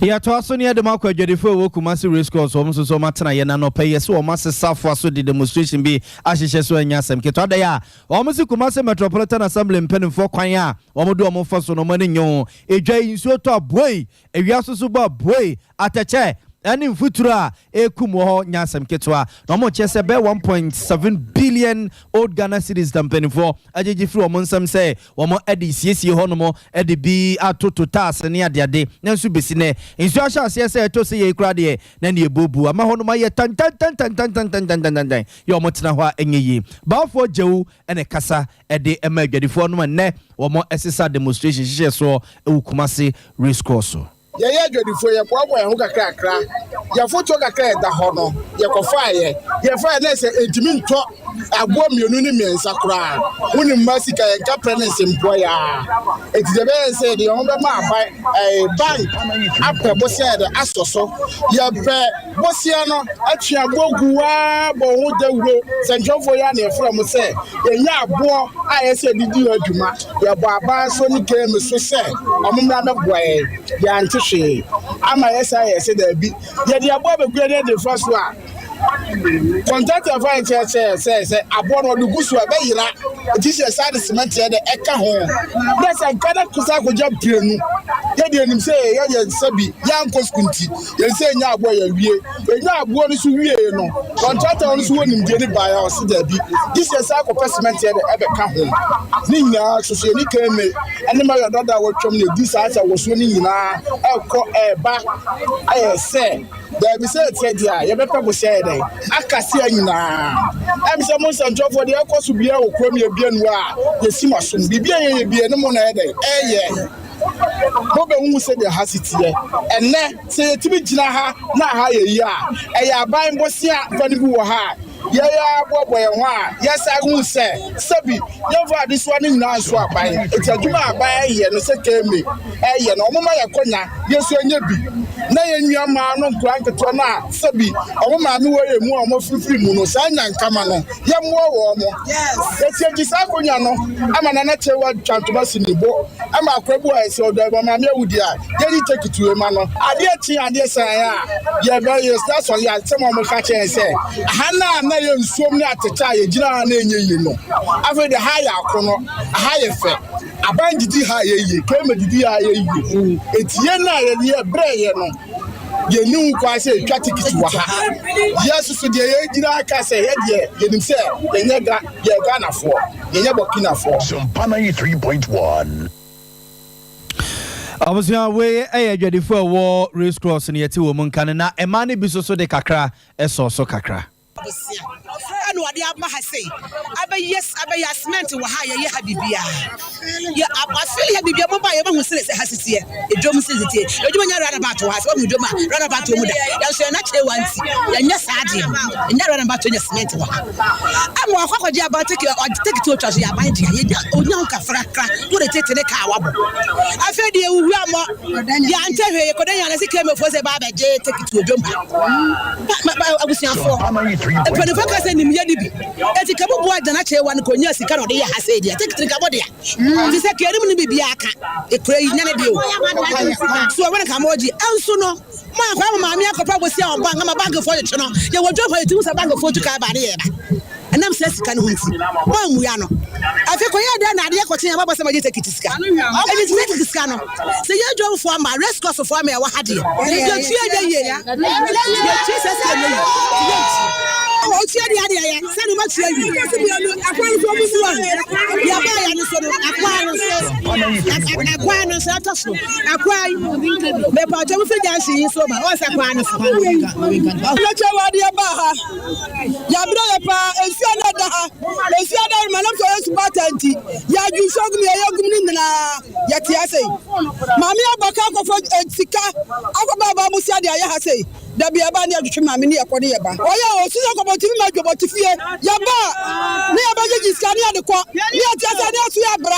ya to aso ne de makwa adwadefo wo Kumasi race course wo so so matena ye na no peye so wo masesafo aso de demonstration bi ahyehyɛ so anya asem ke to da ya wo musi Kumasi Metropolitan Assembly mpanimfo kwan a wo mo do wo fa so no mani nyo edwa insuo to aboi ewia so so ba aboi atache ani mfutura ekumo ho nyasem ketwa no mo chese be 1.7 billion old Ghana cedis dampenifo ajeji firi wo nsam se wo mo edi siesie ho no mo edi bi atoto tas ne ade nanso besi ne nsu ahya ase se to se ye kura de na ne ebobu ama ho no ma ye tan yo mo tena ho enyeyi baafo jewu ene kasa edi ema adwadifo no ne wo mo esesa demonstration hye so ewu Kumasi race course ye adwadifo ye kwa boy ho kakra ye foto kakra da ho no ye kofa ye fa na se entimi nto abo mienu ni mensa kra woni masika ye nka presence employer etidebe se de ho be ma bank apẹ bosia de asoso ye pe bosia no atwa boguwa bo ho dawuro senjofo ya na efra mo se ye nya abo a ye se didi adwuma ye bo aba so ni game so se omumra na boye ya nti ama yesa yesa da bi ye de abo begure de first one contact of fine say abo no du gusu abeyira ti se side cement ye de eka ho that's a kada kusa ko jam prenu ye de nim say ye sabi ya nkoskunti ye say nya abo ye wie nya abo no su wie no contact on su wonim de ni ba ya o se da bi this is a ko cement ye de ebeka ho ni nya so so ni keme ene ma yo doda wo twom ne this as wo so ni nyina eko eba say there be say dia ye bepa bo say dey akase anyina am say mo sanjo for the ekosu bia wo krom ye bia nu a ye simasom bibia ye bia ne mo na dey mo be hu say the hasity enne say yetibi gina ha na ha ye yi a ya ban bosia fani bi wo ha ya bobo ye ho a yes I hu say sabi ye va this one na so aban eti adwuma aban ye no say keme ye no mo ma ye konya ye so anya bi na yenua ma no nkranketo na sabi omo ma me wore mu omo frifri mu no sa nyankama no ye mo wo mo yes ye gisa konya no ama na chewa twantoma sinibo ama akwabu a ese odo ma me awudi a ye ni take to ma no ade chi ade san ya ye be yes that's all ya say mo ka chen say ha na ye nsuom ni atecha ye gina na enye yi no afi de ha ya akono ha ye fe abangidi ha ye yi kemedidi ha ye yi etie na ye bre ye no ye ni nkwa say twa ticket wa ha yes so de ye gina aka say ye de ye nim say ye nyega ye Ghana for ye nya Burkina for Sompa 93.1 Abusua we adwadifo wo race cross ne yeti wo munkan na ema ne bi so de kakra eso kakra anu ade ama ha sei abe cement wo ha ye ha bibia ye afeli ha bibia mo ba ye ba hu sele ha sitie edwom sitie edwom nya rada ba to ha so mu dwom rada ba to mu da ya so na che wanti ya nya saade nya rada ba to nya cement wo ha amu akwakoje aba take to twa ya ban dia ye onya nka frakra to de tete ne ka wabo afedi e wuhu amo ya ntehwe ye kodan ya na sike mefo se ba ba je take to dwom abusiafo When the focus in Yadibi, as a couple boy than actually one conya Sicano, they have said, take the Cabodia. This is a Kerry Bibiaka, a crazy Nanadu. So I want to come on, also no. My grandma, I could probably say on bag of for the channel. You will drop her to a bag of photo car by the and I'm says can win. One we are no. I think we are done at the equity about somebody take it to scan. And it's make the scanner. So you drove for my rest cost for me. What had you? You're oh, cheer the idea. Send him out here. There be a band of Chimamini upon the Eba. Oh, yeah, so about to make about to fear Yaba. Near Baggage Scania the Qua, near Tasania Bra.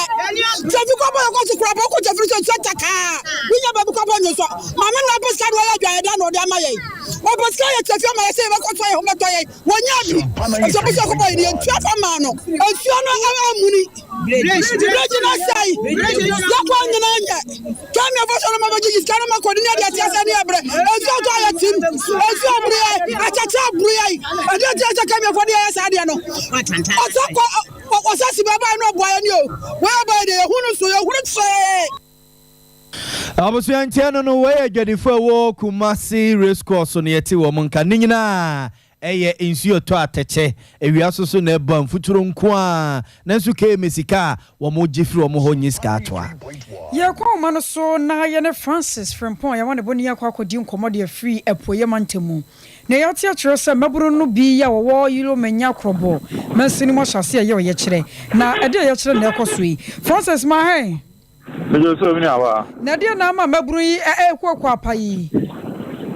So you come on to Crabo to Friton Sataka. We never come on your son. Mamma Pascal, I don't know Damaye. What Pascal, it's a film I say, I got my home at 1 year. I'm supposed to come in Trafamano. And Fiona Amuni. Regional say, that one in Anya. Come your voice on my Baggage Scania, coordinator Tasania Bra. And so I team. I no way adwadifo wo Kumasi race course no yeti wo munka ninyina eye insuo to ateche ewiaso so na eba mfuturo nko a nanso ke mesika wo mo gifiri wo mo ho nyiska atwa ye kwa mano so na ye ne Francis Frempon ya wane boni akodi nkomode free epoye mantemu na ye tia kire se maburu no bi ya wo yiro manya krobo mansini mo hyase ye ye kire na ede ye kire na ekoso yi Francis ma hen mejo so mi awa na de na ma maburu yi kwa apai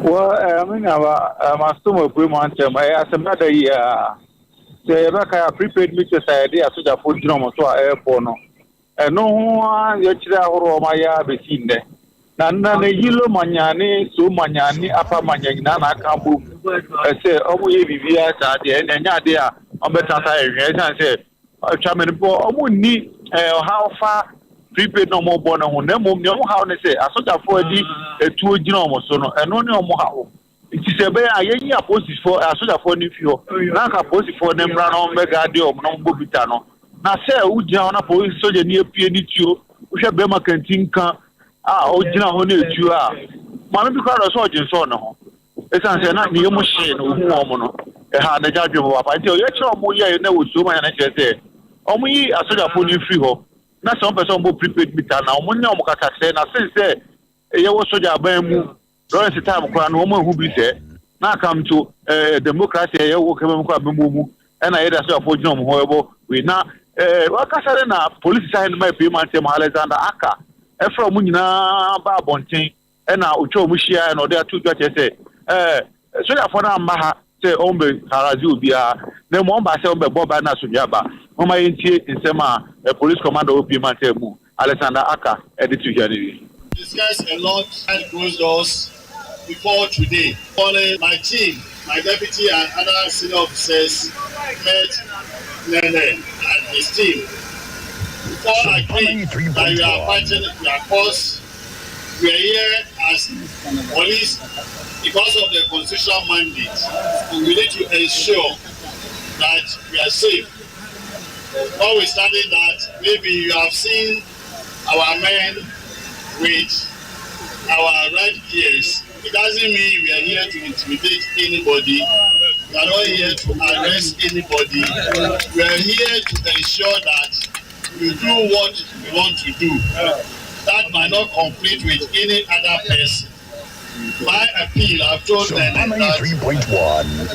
well I mean my stomach we want them as another year say baka prepaid me say dey asoja for drum so airport no no ho ya kire ahoro ma ya besinde na yilo manyane so manyane apa manyana na akambu say omo ye bibia sa de enya de a obeta sa ehwe say chairman bo omo ni how far prepaid no more born on them how they say asoja for di etu ogina omo so no eno ne omo how it is a be ayen ya post for asoja for ni fio na ka post for them run on mega de omo no bobita no na say ugina na police soja ni epie ni tuo uhwe be makantin kan ogina ho na etu a ma no bi kwa so ogin so no ho esan say na ni omo hye no hu omo no ha na jadwe bo papa nti o ye kire omo ye na wo so ma na kire say omo yi asoja for ni free ho na some person go prepaid meter na omo ne omo kaka say na say ye wo soja ban mu Lawrence time kura no omo hu bi say na come to democracy ye wo kema kura bembo mu na ye da so afọ gina omo ho ebo we na wakasare na police sign my payment tem Alexander Aka efro mu nyina ba bonten na ocho mu hia na ode atu twa say soja for na mba ha say ombe harazi obia na mo mba say ombe boba na soja ba mama yentie nsema police commander payment mu Alexander Aka edit to here. Discuss a lot and close doors before today. Only my team, my deputy and other senior officers met Nene and his team. All agree that we are fighting their cause. We are here as police because of the constitutional mandate. We need to ensure that we are safe. Notwithstanding that, maybe you have seen our men with our red gears. It doesn't mean we are here to intimidate anybody. We are not here to arrest anybody. We are here to ensure that you do what you want to do. That might not conflict with any other person. My appeal, I've told them that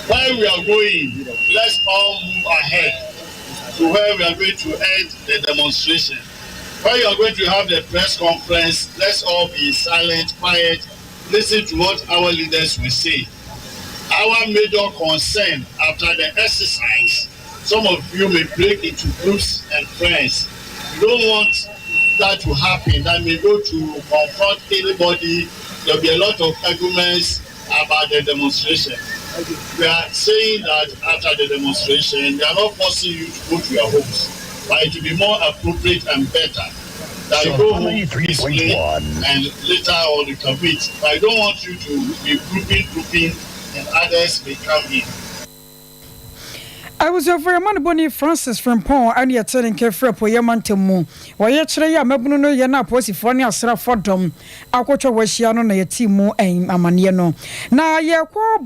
where we are going, let's all move ahead to where we are going to end the demonstration. Where you are going to have the press conference, let's all be silent, quiet, listen to what our leaders will say. Our major concern after the exercise, some of you may break into groups and friends. We don't want that to happen. That may go to confront anybody. There'll be a lot of arguments about the demonstration. We are saying that after the demonstration, they are not forcing you to go to your homes. But it will be more appropriate and better that you go home peacefully and later on you can meet. But I don't want you to be grouping, and others may come in. I was over a man Bonnie Francis from Pong and yet telling Kefra Poyamantemu. Why actually a Mabuno Yana Posifonia Sra Fordom, Aquacha Weshiano na Yatimu and Amaniano. Na ye kwa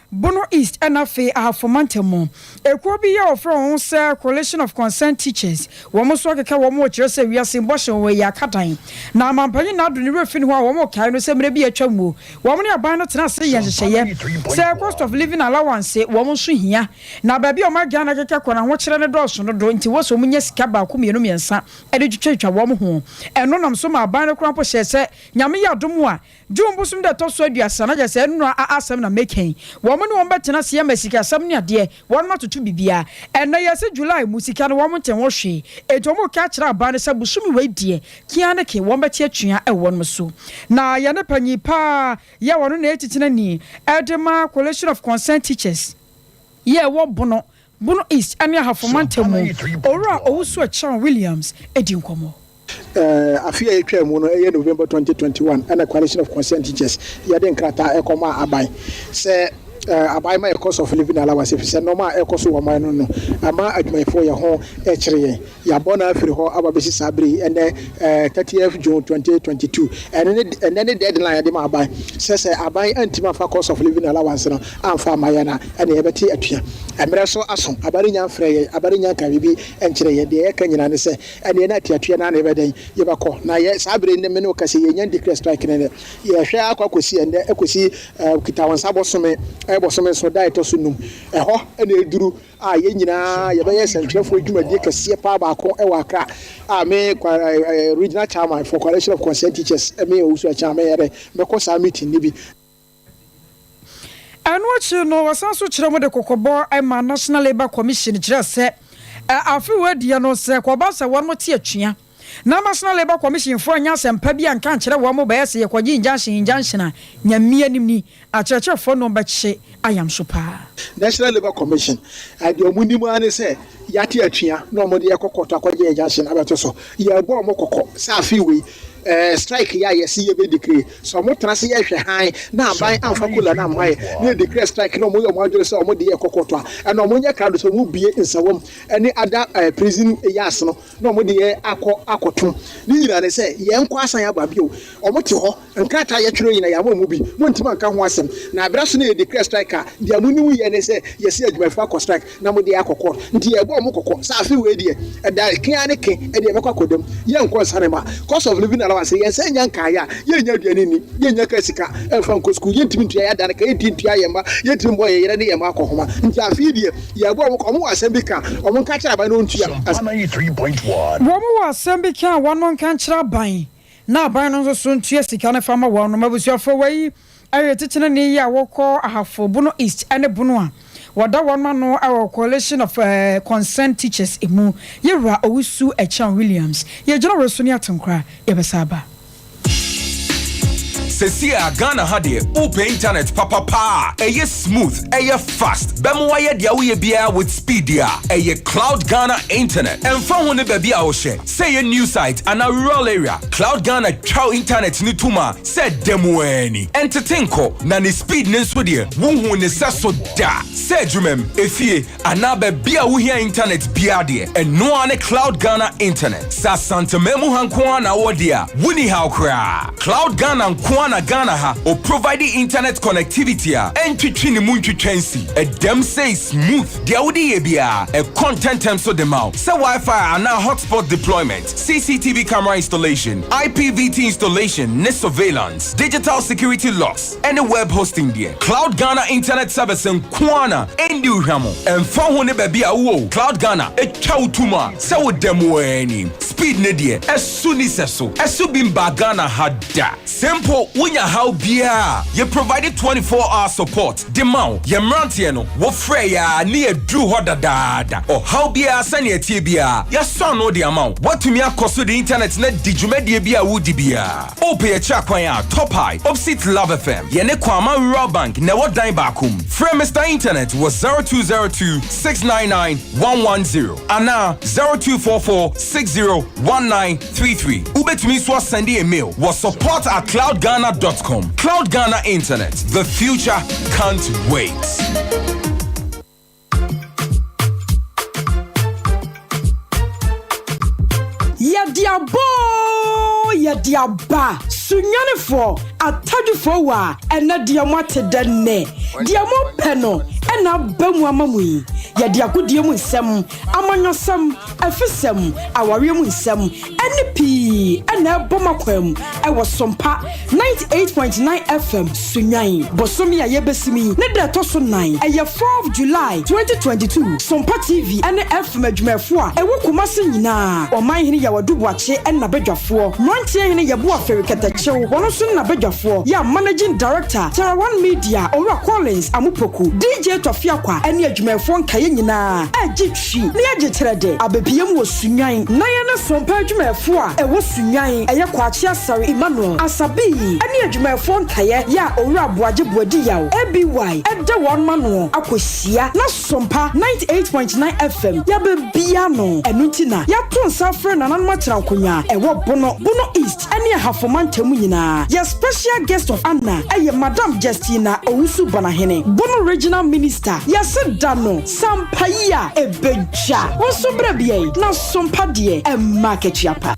Bono East NFA for Mantemo. A quabi from Sir Coalition of Concerned Teachers. Womoswaka Wamocha say we are Simbosho where ya cutting. Now Mampani not do the fin while one kind of some be a chamu. Woman are buying not say yes, say cost of living allowance, say Womosu here. Now baby or my Gana Kakakon and watching the doors on the door into what's so many scabba Kumiansa, educate a woman home. And none of some are buying a crumple says, Yamia Dumwa. Jumbo some that also your son, I just said, no, I asked them making. Woman won't bet to see a Messica, some near dear, 1 month to 2 bibia. And I said July, Musican woman and washi. A tomo catch our banner Sabusumi wait dear. Kianaki, one bet chia a one musu. Now Yanapani pa, ya one 80 Adema Coalition of Concerned Teachers. Yeah, what Bono East, and you have for Mantemo, or also a Charles Williams, Edincomo. Afia etwa mu no November 2021 and a coalition of concerned teachers yade nkrata ekoma abai se abai ma cost of living allowance if se normal ekoso wo man no ama adwumayfo ye ho ekire ya bona afiri ho ababesi sabri and 30th June 2022 and then deadline yade ma abai se abai antima fa cost of living allowance no amfa mayana and yebeti atua emre so aso abari nya freye abari nya ka bibi enkire ye de eka nyina ne se and ye na atiatua na ebeden ye bako na ye sabri ne me no kase ye nya declare strike ne ye hwe akwakosi ende ekosi kitawansa bosome bosome so dai to sunum eho ene eduru ye nyina ye be ye sentrefo adwumadi kase pa ba ko wa Accra me regional chairman for coalition of concerned teachers me osu chairman yere me ko sa meeting ni bi. And what you know was also Chiramo de Cocobo, I'm a National Labour Commission, just said, I feel where the no say, Quabasa, one more tear. Now, National Labour Commission for Yas and Pebby and Cancer, one more bass, a Quajin Junction in Junction, Yamia, a church of phone number, I am super. National Labour Commission, and your Munimani say, Yati Achia, no more dear Cocotta, Quajin Junction, Abatoso, Yabo Moko, Safi. Strike ya see a decree. So more transi high now by Anfakula na my near decree strike no more module so more dear Cocotua and no more crowd so will be in Sawam any other prison yasno no more dear Akotum. Nina they say Yan Kwasa Babio or Moto and Kata Yatro in a Yamo movie. Montiman can was him. Now Brasuni decree striker, the Amunu and they say yes, my Fako strike, no more dear Coco, dear Bomoko, Safi Wedia, and that Kianiki and the Mokodum, young Quasarema, cost of living around. Say yes, young Kaya, young Kasika, and from Coscu, Yentim Tia, than a Katin Tiama, Yetim boy, Yenny and Marco Homa, and Jafidia, Yabo, Sembika, or one catcher by no Tia, 3.1. Romo Sembika, one man can't trap buying. Now, Barnon soon Tiesti can farmer one, no was your way. I retain a near walk I have for Bono East and a Bonoa. What that one man know our coalition of concerned teachers imu yera owusu Echan Williams ye general Sonia Tonkra Ebesaba Sesia Ghana hade open internet papa eye smooth eye fast bemo waye dia we bia with speed dia eye Cloud Ghana internet and phone ne baby a wo share say a new site and a rural area Cloud Ghana chow internet ni tuma said demo any entertain ko na ni speed ne so de wo ne saso da say jumem efie anabe bia wo here internet bia de and no ane Cloud Ghana internet sa santa memu hanko na wo dia wuni how kra Cloud Ghana Kwana Ghana ha or providing internet connectivity and twitchini muntwitwensi a dem say smooth dia wodi ebia a content term so dem out say Wi-Fi and now hotspot deployment CCTV camera installation IPVT installation net surveillance digital security locks and web hosting there Cloud Ghana internet service in Kwana endi uhamo and fa ho ne baby a wo Cloud Ghana e twa tuma say wo dem weni speed ne there esuni seso esu bimba Ghana hada simple Unya how bia you provided 24-hour support demau ye mrantie no wo frɛ ya ne adru hodadada or how bia sane atie bia ya son no the amount what to me akoso the internet na digumedie bia wudi bia ope ya cha kwan ya top high opposite Love FM ye ne kwama rural bank na wo dan bakum frɛ Mr Internet was 0202 699 110 ana 0244 601933 ubetumi so send a mail was support@cloudghana.com. Cloud Ghana Internet. The future can't wait. Yadiaba Sunyanifo Atadufo wa ena diamate denne diamo peno ena bemu amamui yadiaku diamu nsem amanyosem afisem awariemu nsem eni ena bomakwem ewo Sompa 98.9 FM Sunyan bosomi ayebesimi ne de toso 9 eye 4 July 2022 Sompa TV ene FM adwumafo a ewo kumase nyina oman hini yawadubu ache ena bedwafo Montie hini yabu aferi ketachew wono so na bedwafo ya managing director Tarawan Media Ora Collins Amupoku DJ Tofiakwa ene adwumafo nkaye nyina agitwi ne agitrede abebiem wo Sunyan na ye ne Sompa adwumafo a ewo Sunyan eye kwachi asare Emmanuel Asabi ene adwumafo nkaye ya Ora Aboaje Boadi yaw ABY ede won mano akohia na Sompa 98.9 FM ya bebia no enuntina ya tonsa frɛ nanan matran konya ewo bono East ene hafomantemu nyina ya special guest of honor eye Madam Justina Owusu Bonahene bono regional minister ya sedano Sampaya ebeja wosobra bie na Sompa de marketiapa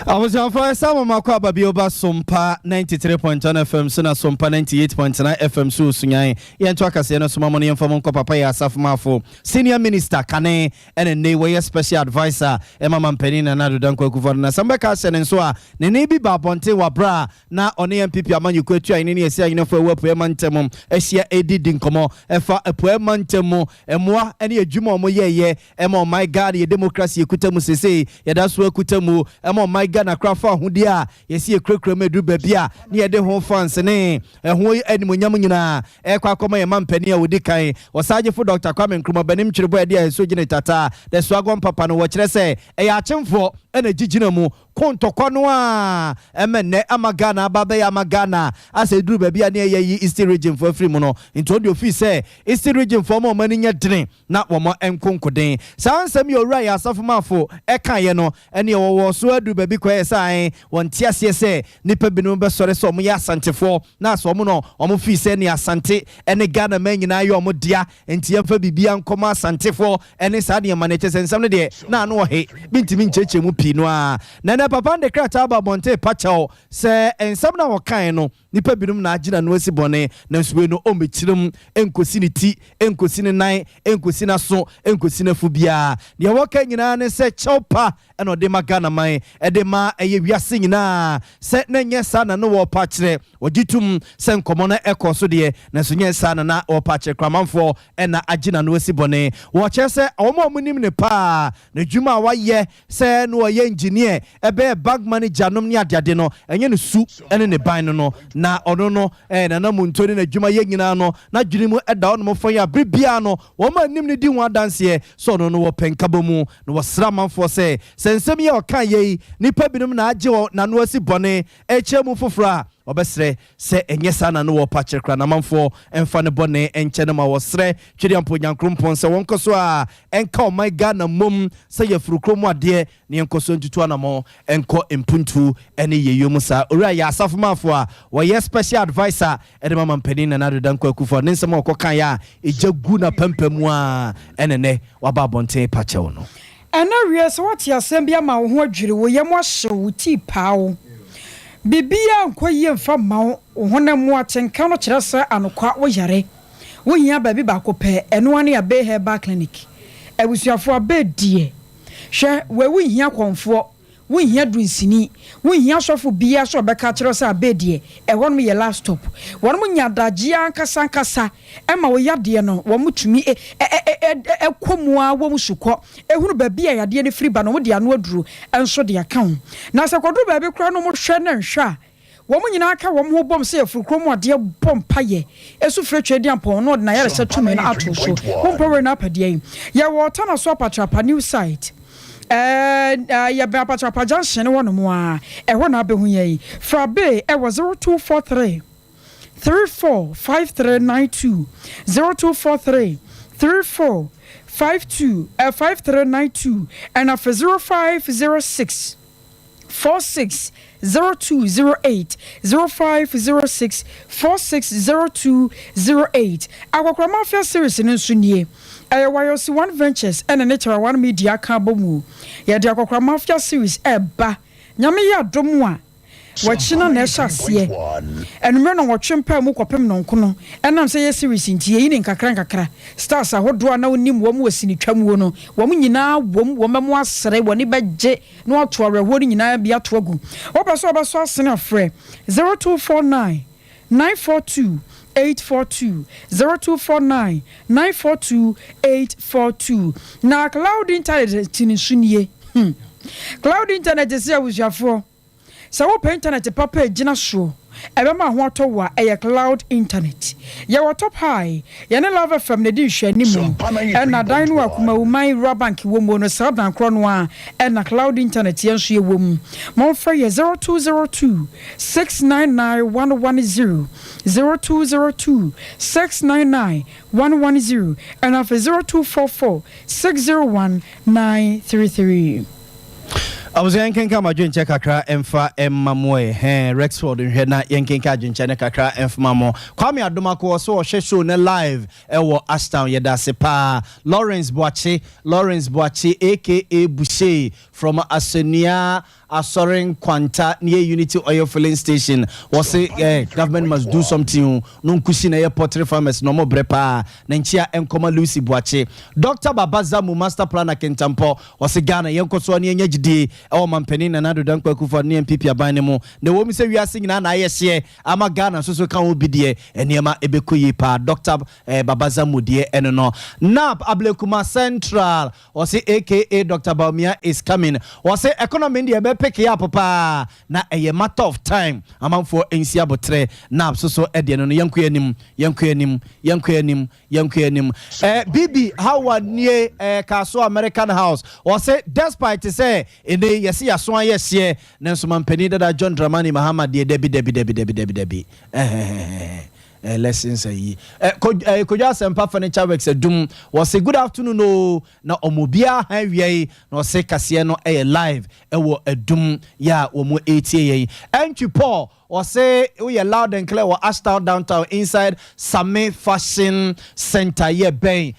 I was on fire. Some Makwa Babioba Sompa 93.1 FM, Suna Sompa 98.9 FM, Su Sunyai, Yantuaka Sena Sumamoni and Famonko Papaya Safmafo, Senior Minister Kane, and a Newe Special Advisor, Emma Mampenina Nadu Danko Governor, Sambaka Senensua, Nenebi Babonte Wabra, na on MPP Aman Yukutua in any say, for a poemantemum, Asia Edi Dinkomo, Efa a poemantemo, and moi, any a Jumo Moye, Emma, my God, your democracy, Kutamu say, Yadaswa Kutamu, Emma, my Ghana Crafa Hudia, Yesi a Crocro Medu Babia, near the home fans, and who Edmunamina, Equacoma, and Mampenia Udikai, or Sergeant for Dr. Kwame Nkrumah Benim Chirubadia, Sojin Tata, the Swagon Papa, no watch, let's say, a yachim for and a Giginamu, Konto Konwa, Emene Amagana, Babe Amagana, as a Drew Babia near ye Eastern region for free mono, into your fee say, Eastern region for more money in your drink, not one more and Conkodin. Sounds some your right as of Mafo, Ekayano, and your was so do baby kwesa won tiasie se nipa binu be sore so mo ya santefo na so mo no o mo fi se ne asante ene Ghana man nyina yo mo dia enti yemfa bibia nkoma santefo ene sa de manage sensam ne de na no he bintimi ncheche mu pi no a na papa de krata ba bonte pachao se ensam na wo kan no nipa binum na agina no asi bone na nsuwe no o mechirim enkosi ne ti enkosi ne nan enkosi na so enkosi na fu bia de wo kan nyina ne se chawpa eno de magana man edema eye wiase nyina se na nye sa na no wo pa kire ogitum se nkomo na ekoso de na so nye sa na wo pa kire kramanfo ena agina no asi bone wo che se omo munim ne pa na dwuma wa ye se no ye engineer ebe bank manager nom ne adade no enye ne su ene ne ban no na ono no na na muntoni na dwuma ye nyina no na dwirimu eda ono mo fon ya bibia no wo ma nim ne di ho adanse so no no wo penkabo mu no wo sramanfo se sensem ye okan ye nipa binum na age wo na no asi bone eche mu fofora obesre se enye sana no wo pache kra na manfo emfa ne bone enche ne ma wo sre twede ampo nyankrompon se won koso a enka o my Ghana mom se ye frukrom ade ne enkoso ntutu anamo enko empuntu ene yeyom sa ora ya asafomafo a wo ye special advisor ede mama mpani na do danko akufo ne nsema okokan ya ejagu na pampamu a enene waba bonten pache wo no ana wie so what ya sembia ma wo ho adwire wo ye mo hye wo ti paawo bibia nkoyie mfa ma wo honam atenka no kire sa anokwa wo yare wo hia ba bi ba ko pe eno ane ya be herbal clinic abusuafo abedie hwe we wo hia konfo wo hia dunsini wo hia sofo bia so beka kire sa abedie e wonm ye last stop wonm nya dagye ankasa ema wo yade no wo mutumi komua wo musuko ehunu ba bia yade ne free ba no mo de ano aduru enso de account na se kodu ba bi kra no mo hwe na nhwa wo nyina aka wo ho bom se afurukrom ade bom paye esu fretwe di ampon no na yare se tumi na ato so wo power na padie ya wo ta na so patrapa new site ya ba patrapa junction wono mo a ho na be hu ye fra be e was 0243 345392 0243 5392 and after 0506 460208 0506 460208 Akwakwa Mafia series in Sunye YOC One Ventures and a Nature One Media Kabomu ya de Akwakwa Mafia series eba nyame ya domwa wachina na ehyasie enumere na wotwempa mu kopem no nkono enam se ye series ntie yi ne nkakra stars ahodo na onim wo mu wasini twam wo no wo mu nyina wo memo asere woni beje no ato areho ni nyina bia to agu obaso asene afre 0249 942 842 0249 942 842 na cloud internet tinisunie cloud internet is ya wujafo sa wo pe internet papa gina so ebe ma ho to wa cloud internet ya wo top high ya ne love fm ne di hwanimu na dan no akuma umai rabank wo mo no sa dan kro no a na cloud internet ya so ye wo mu mo fa ye 0202 699 110 0202 699 110 and after 0244 601 933 I was yanking my drink kakra emfa emmamoe Rexford na yanking ka drink kakra emfamamo kwame adomako so show na live ewo Ashtown yeda sepa Lawrence Boache aka Boucher from Asenia Asorin Kwanta near Unity Oil Filling Station was say government must do something no kushi na airport farmers no more brepa nanchia enkoma Lucy Boache Dr. Babazamu master planner Kentampo was a Ghana yenko so ne nyagide e mampeni na nado dankwa kufa ne MPP abane mu ne wo mi se wiase nyina na ayehye ama Ghana so kan obi de enema ebekoyi pa Dr. Babazamu de eno no NAP Ablekuma Central was aka Dr. Baumia is coming was say economy de pick ya papa na a matter of time among for NC abotre NAP so ede no yankuanim Bibi how one near Castle American House was say despite to say in the yes ye nanso mampani da John Dramani Mahama de debi lessons ayi koja Sompa furniture works adum was a good afternoon no na omobia hanwie na se kase no live ewo adum ya omo 80 entry Paul or say we are loud and clear or Ashtown downtown inside Same Fashion Center ye ben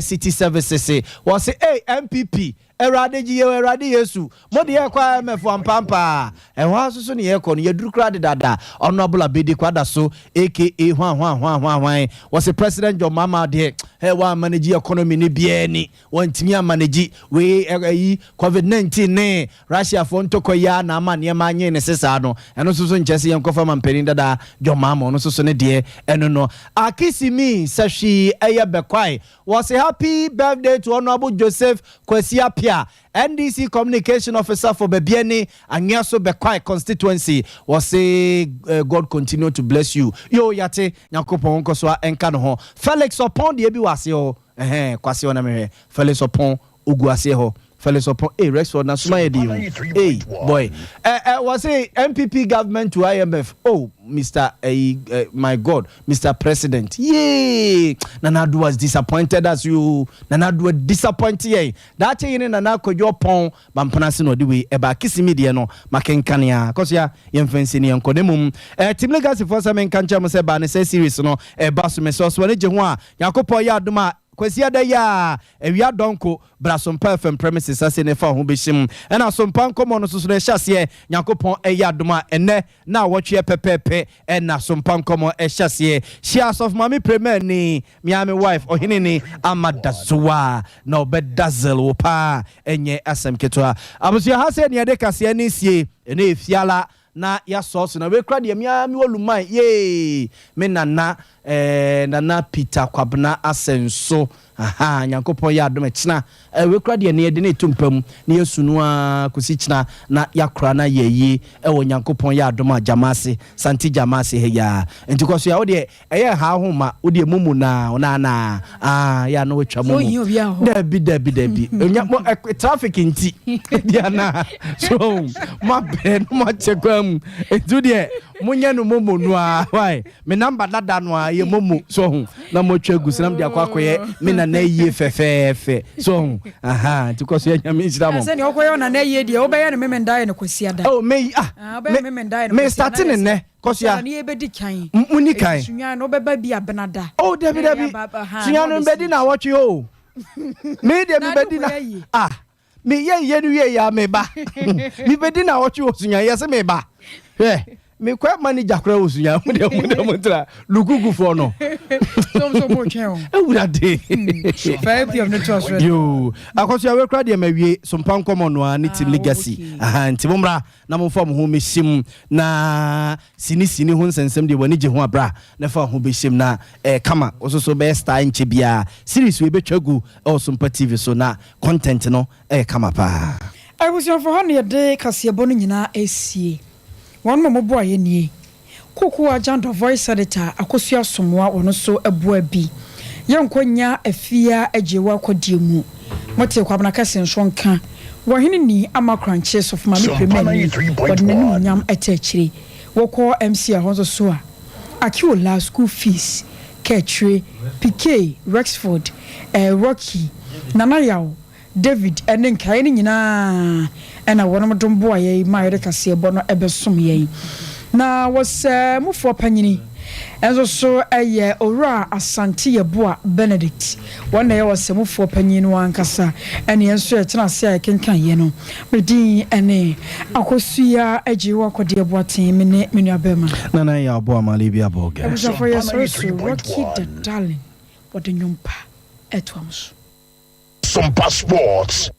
city services was say MPP erade yesu modi ye kwa mefo ampampa wa so ne ye ko no yeduru kra de dada honorable abedi kwada so aka hwan was the president John Mama de wa manage economy ne bia ni wantimi manage we COVID-19 ne Russia for ntokoya na ama ne ma nye ne sesa no eno so nchese ye nkofa mampeni dada John Mama no so ne de eno no akisimi sahwi eye bekwai was a happy birthday to honorable Joseph Kwesi Apia NDC communication officer for Bebiani and Yaso Bekwai constituency was say God continue to bless you. Yo yate nyakopon koswa enka no ho. Felix Opon de bi wase ho kwase ona me Felix Opon uguase ho Felix upon Rexford na suma yedi. Hey boy. Was a MPP government to IMF. Oh, Mr. My God, Mr. President. Yay! Nanadu was disappointed as you. Nanadu was disappointed. That in Nana kojo pon bampanasin or the way eba kissing media no makenkania. Cause ya yemfensi ni yankodemum. Team Legacy for some kancha mose ba ne series no basu mesos wale jehwa yakopo ya duma kwesi ada ya ewia donko bra Sompa FM premises ase ne fa ho behim na Sompa nkomo no so ne hyase yakopon eya duma ene na wotwe pepepe na Sompa nkomo hyase shares of mami premier ni miami wife ohini ni amadazoa na obedazel wo pa enye asem ketwa abusu ha se ne de kase ne sie ene efiala na ya sauce na we kra de miami wolumai ye me nana Peter Kwabna asenso aha nyankopon ya adom china we kra de ne de ne tumpam ne yesunu a kusichina na yakra na yeyi wo nyankopon ya adom jamase santi jamase he ya entikoso ya wo de eye ha homa wo de mumu na ya no wetwa mumu dabi nyamo traffic nti dia na so ma ben ma chekwam etu de munya no mumu no a why me number dada no a ye mumu so na mo twa gusam de akwakoye me na ye fefefe so aha tikoso ya nyame nchira mo se ne okoye na ye de obeye ne memendai ne kwasiada oh me obeye memendai ne me starting ne kosia ne ebedi kan muni kan sunwa no beba bi abenada oh dabi sunwa no bedi na watch o me de me bedi na me ye nu ye ya me ba me bedi na watch o sunwa ye se me ba me kwa manager kra osunya mo tra lugugu for no so mo chen ewurade five of the trust yo akoso we kra de mawie Sompa nkomo no ani Team Legacy aha nti momra na mo fam ho mehim na sini ho nsensem de wani je ho abra na fa ho behim na kama ososo be star nche bia series we betwagu o Sompa TV so na content no kama pa I was your for 100 kasiebo no nyina esie one mo bo aye nie koko agent voice editor akosua somoa ono so eboa bi yankonya afia ajewa kwadiemu mote kwabna kase nso nka wohene ni amakranches of mami premier wadnani nyam etachiri woko MC ahonzo so a akiola school fees ketwe PK Rexford Rocky Nanayaw David enen kai ni nyina ena wonom dombo aye maire kase ebo no ebesom ye na was mufo panyini enzo so eye owura asante yeboa Benedict wona ye was mufo panyini wankasa ene enso ye tena se akenkan ye no medin ene akosua ajiwa akode eboa ten me nua bema nana ya abo amale bi abo ga so for your so Rocky the darling what the nyumpa etwamso Sompa Sports.